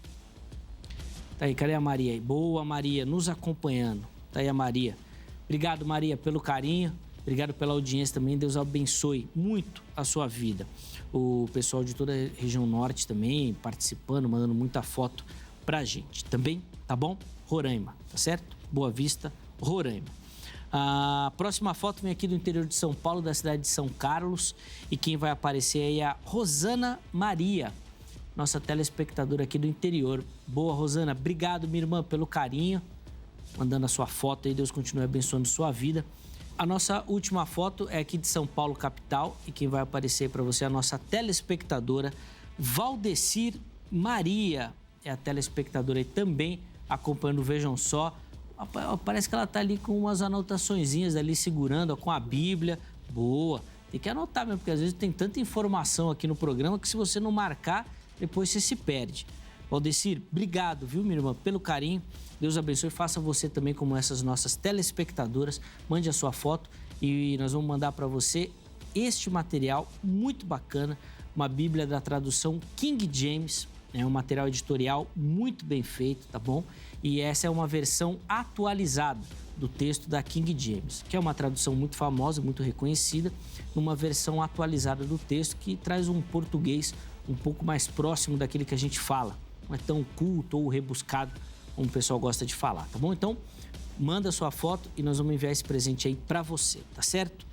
Tá aí, cadê a Maria aí? Boa, Maria, nos acompanhando. Tá aí a Maria. Obrigado, Maria, pelo carinho. Obrigado pela audiência também. Deus abençoe muito a sua vida. O pessoal de toda a região norte também participando, mandando muita foto pra gente. Também, tá bom? Roraima, tá certo? Boa Vista, Roraima. A próxima foto vem aqui do interior de São Paulo, da cidade de São Carlos. E quem vai aparecer aí é a Rosana Maria, nossa telespectadora aqui do interior. Boa, Rosana. Obrigado, minha irmã, pelo carinho. Mandando a sua foto aí, Deus continue abençoando sua vida. A nossa última foto é aqui de São Paulo, capital. E quem vai aparecer para você é a nossa telespectadora, Valdecir Maria. É a telespectadora aí também, acompanhando o Vejam Só. Parece que ela tá ali com umas anotaçõezinhas ali, segurando, ó, com a Bíblia. Boa. Tem que anotar mesmo, porque às vezes tem tanta informação aqui no programa que se você não marcar, depois você se perde. Valdecir, obrigado, viu, minha irmã, pelo carinho. Deus abençoe. Faça você também como essas nossas telespectadoras. Mande a sua foto e nós vamos mandar para você este material muito bacana. Uma Bíblia da tradução King James. É um material editorial muito bem feito, tá bom? E essa é uma versão atualizada do texto da King James, que é uma tradução muito famosa, muito reconhecida, uma versão atualizada do texto que traz um português um pouco mais próximo daquele que a gente fala. Não é tão culto ou rebuscado como o pessoal gosta de falar, tá bom? Então, manda a sua foto e nós vamos enviar esse presente aí para você, tá certo?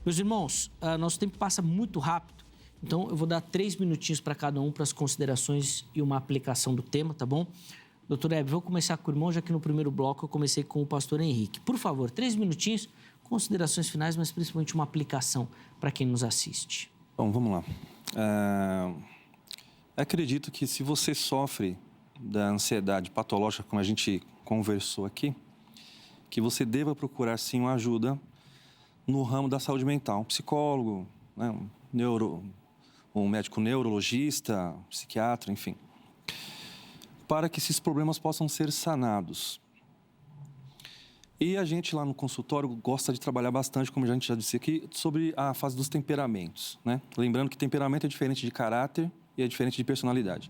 Meus irmãos, nosso tempo passa muito rápido. Então, eu vou dar 3 minutinhos para cada um para as considerações e uma aplicação do tema, tá bom? Doutor Heber, vou começar com o irmão, já que no primeiro bloco eu comecei com o pastor Henrique. Por favor, 3 minutinhos, considerações finais, mas principalmente uma aplicação para quem nos assiste. Bom, vamos lá. Acredito que se você sofre da ansiedade patológica, como a gente conversou aqui, que você deva procurar, sim, uma ajuda no ramo da saúde mental. Um psicólogo, né, um médico neurologista, psiquiatra, enfim, para que esses problemas possam ser sanados. E a gente lá no consultório gosta de trabalhar bastante, como a gente já disse aqui, sobre a fase dos temperamentos, né? Lembrando que temperamento é diferente de caráter e é diferente de personalidade.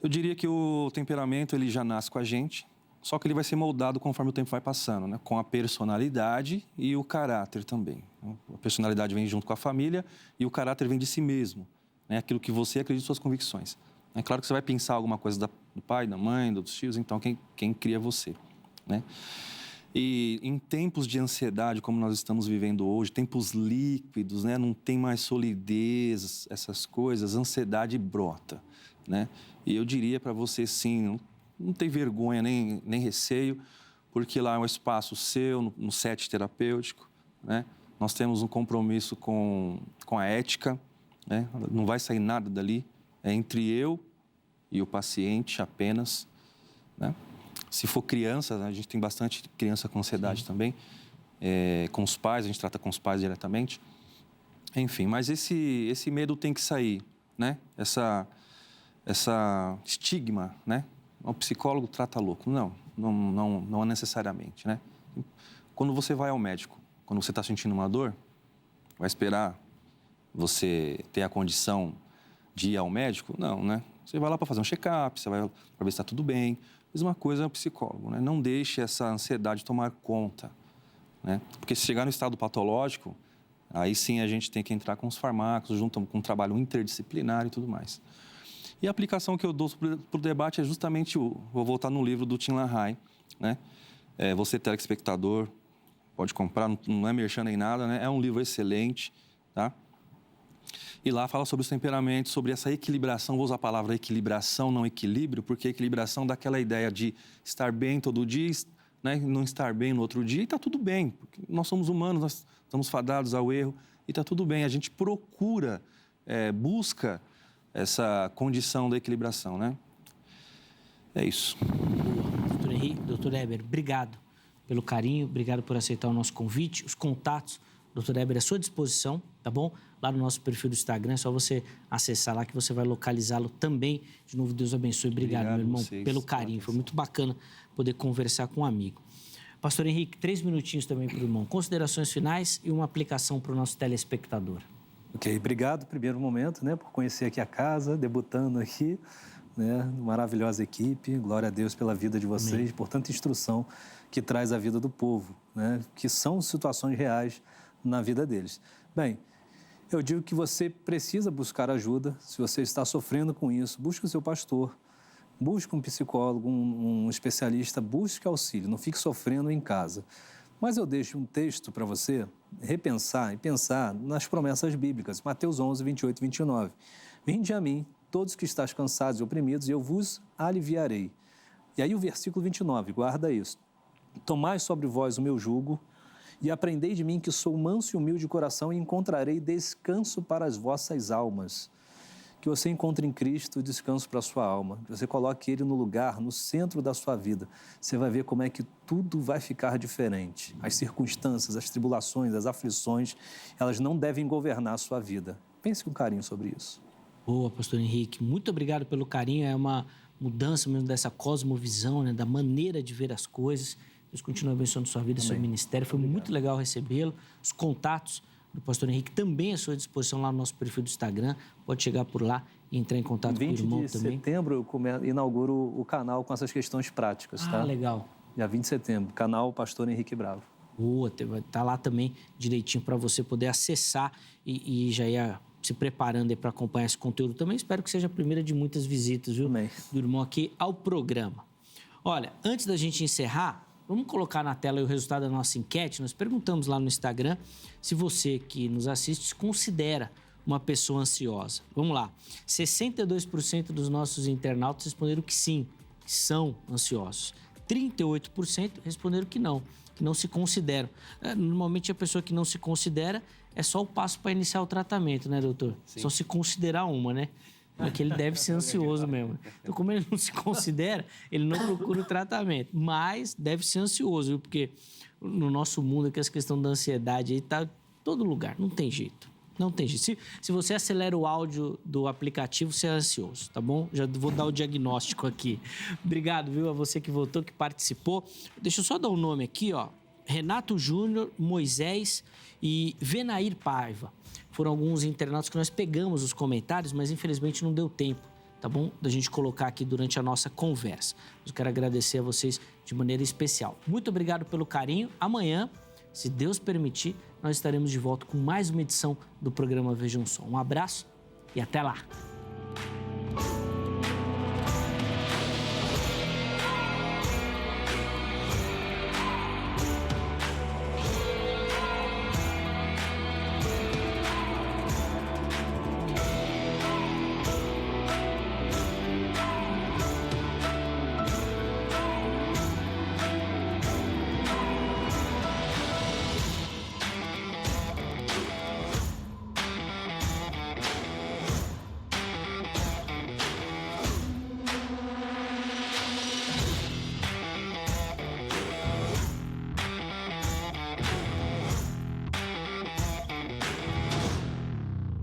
Eu diria que o temperamento ele já nasce com a gente, só que ele vai ser moldado conforme o tempo vai passando, né? Com a personalidade e o caráter também. A personalidade vem junto com a família e o caráter vem de si mesmo, né? Aquilo que você acredita, suas convicções. É claro que você vai pensar alguma coisa do pai, da mãe, dos tios, então quem cria você, né? E em tempos de ansiedade, como nós estamos vivendo hoje, tempos líquidos, né? Não tem mais solidez, essas coisas, a ansiedade brota, né? E eu diria para você, sim, não tem vergonha nem receio, porque lá é um espaço seu, no set terapêutico, né? Nós temos um compromisso com a ética, né? Não vai sair nada dali, é entre eu e o paciente apenas, né? Se for criança, a gente tem bastante criança com ansiedade também, com os pais, a gente trata com os pais diretamente. Enfim, mas esse medo tem que sair, né? Essa estigma, né? O psicólogo trata louco. Não necessariamente, né? Quando você vai ao médico, quando você está sentindo uma dor, vai esperar você ter a condição de ir ao médico? Não, né? Você vai lá para fazer um check-up, você vai para ver se está tudo bem. Mesma coisa é o psicólogo, né? Não deixe essa ansiedade tomar conta, né? Porque se chegar no estado patológico, aí sim a gente tem que entrar com os fármacos, junto com um trabalho interdisciplinar e tudo mais. E a aplicação que eu dou para o debate é justamente vou voltar no livro do Tim LaHaye, né? Você, telespectador, pode comprar, não é merchan nem nada, né? É um livro excelente, tá? E lá fala sobre os temperamentos, sobre essa equilibração, vou usar a palavra equilibração, não equilíbrio, porque equilibração dá aquela ideia de estar bem todo dia, né? Não estar bem no outro dia, e está tudo bem, porque nós somos humanos, nós estamos fadados ao erro, e está tudo bem. A gente procura, busca essa condição da equilibração, né? É isso. Doutor Henrique, doutor Heber, obrigado pelo carinho, obrigado por aceitar o nosso convite, os contatos. Doutor Heber, à sua disposição, tá bom? Lá no nosso perfil do Instagram, é só você acessar lá que você vai localizá-lo também. De novo, Deus abençoe. Obrigado, meu irmão, pelo carinho. Foi muito bacana poder conversar com um amigo. Pastor Henrique, 3 minutinhos também para o irmão. Considerações finais e uma aplicação para o nosso telespectador. Ok, obrigado, primeiro momento, né, por conhecer aqui a casa, debutando aqui, né, maravilhosa equipe. Glória a Deus pela vida de vocês, amém, por tanta instrução que traz a vida do povo, né, que são situações reais na vida deles. Bem, eu digo que você precisa buscar ajuda. Se você está sofrendo com isso, busque o seu pastor, busque um psicólogo, um especialista, busque auxílio, não fique sofrendo em casa. Mas eu deixo um texto para você repensar e pensar nas promessas bíblicas. Mateus 11, 28 e 29. Vinde a mim, todos que estáis cansados e oprimidos, e eu vos aliviarei. E aí o versículo 29, guarda isso. Tomai sobre vós o meu jugo e aprendei de mim que sou manso e humilde de coração e encontrarei descanso para as vossas almas. Que você encontre em Cristo descanso para a sua alma, que você coloque Ele no lugar, no centro da sua vida. Você vai ver como é que tudo vai ficar diferente. As circunstâncias, as tribulações, as aflições, elas não devem governar a sua vida. Pense com carinho sobre isso. Boa, pastor Henrique. Muito obrigado pelo carinho. É uma mudança mesmo dessa cosmovisão, né? Da maneira de ver as coisas. Deus continue abençoando sua vida, seu ministério. Foi muito legal recebê-lo. Os contatos do pastor Henrique também à sua disposição lá no nosso perfil do Instagram. Pode chegar por lá e entrar em contato com o irmão também. 20 de setembro eu inauguro o canal com essas questões práticas, tá? Ah, legal. Dia 20 de setembro, canal Pastor Henrique Bravo. Boa, vai estar lá também direitinho para você poder acessar e já ir se preparando para acompanhar esse conteúdo também. Espero que seja a primeira de muitas visitas, viu? Amém. Do irmão aqui ao programa. Olha, antes da gente encerrar, vamos colocar na tela o resultado da nossa enquete. Nós perguntamos lá no Instagram se você que nos assiste se considera uma pessoa ansiosa. Vamos lá. 62% dos nossos internautas responderam que sim, que são ansiosos. 38% responderam que não se consideram. Normalmente a pessoa que não se considera é só o passo para iniciar o tratamento, né, doutor? Sim. Só se considerar uma, né? Porque ele deve ser ansioso mesmo. Então, como ele não se considera, ele não procura o tratamento. Mas deve ser ansioso, viu? Porque no nosso mundo, que essa questão da ansiedade aí tá em todo lugar. Não tem jeito. Não tem jeito. Se você acelera o áudio do aplicativo, você é ansioso, tá bom? Já vou dar o diagnóstico aqui. Obrigado, viu? A você que votou, que participou. Deixa eu só dar o nome aqui, ó. Renato Júnior, Moisés e Venair Paiva. Foram alguns internautas que nós pegamos os comentários, mas infelizmente não deu tempo, tá bom? Da gente colocar aqui durante a nossa conversa. Eu quero agradecer a vocês de maneira especial. Muito obrigado pelo carinho. Amanhã, se Deus permitir, nós estaremos de volta com mais uma edição do programa Vejam Só. Um abraço e até lá!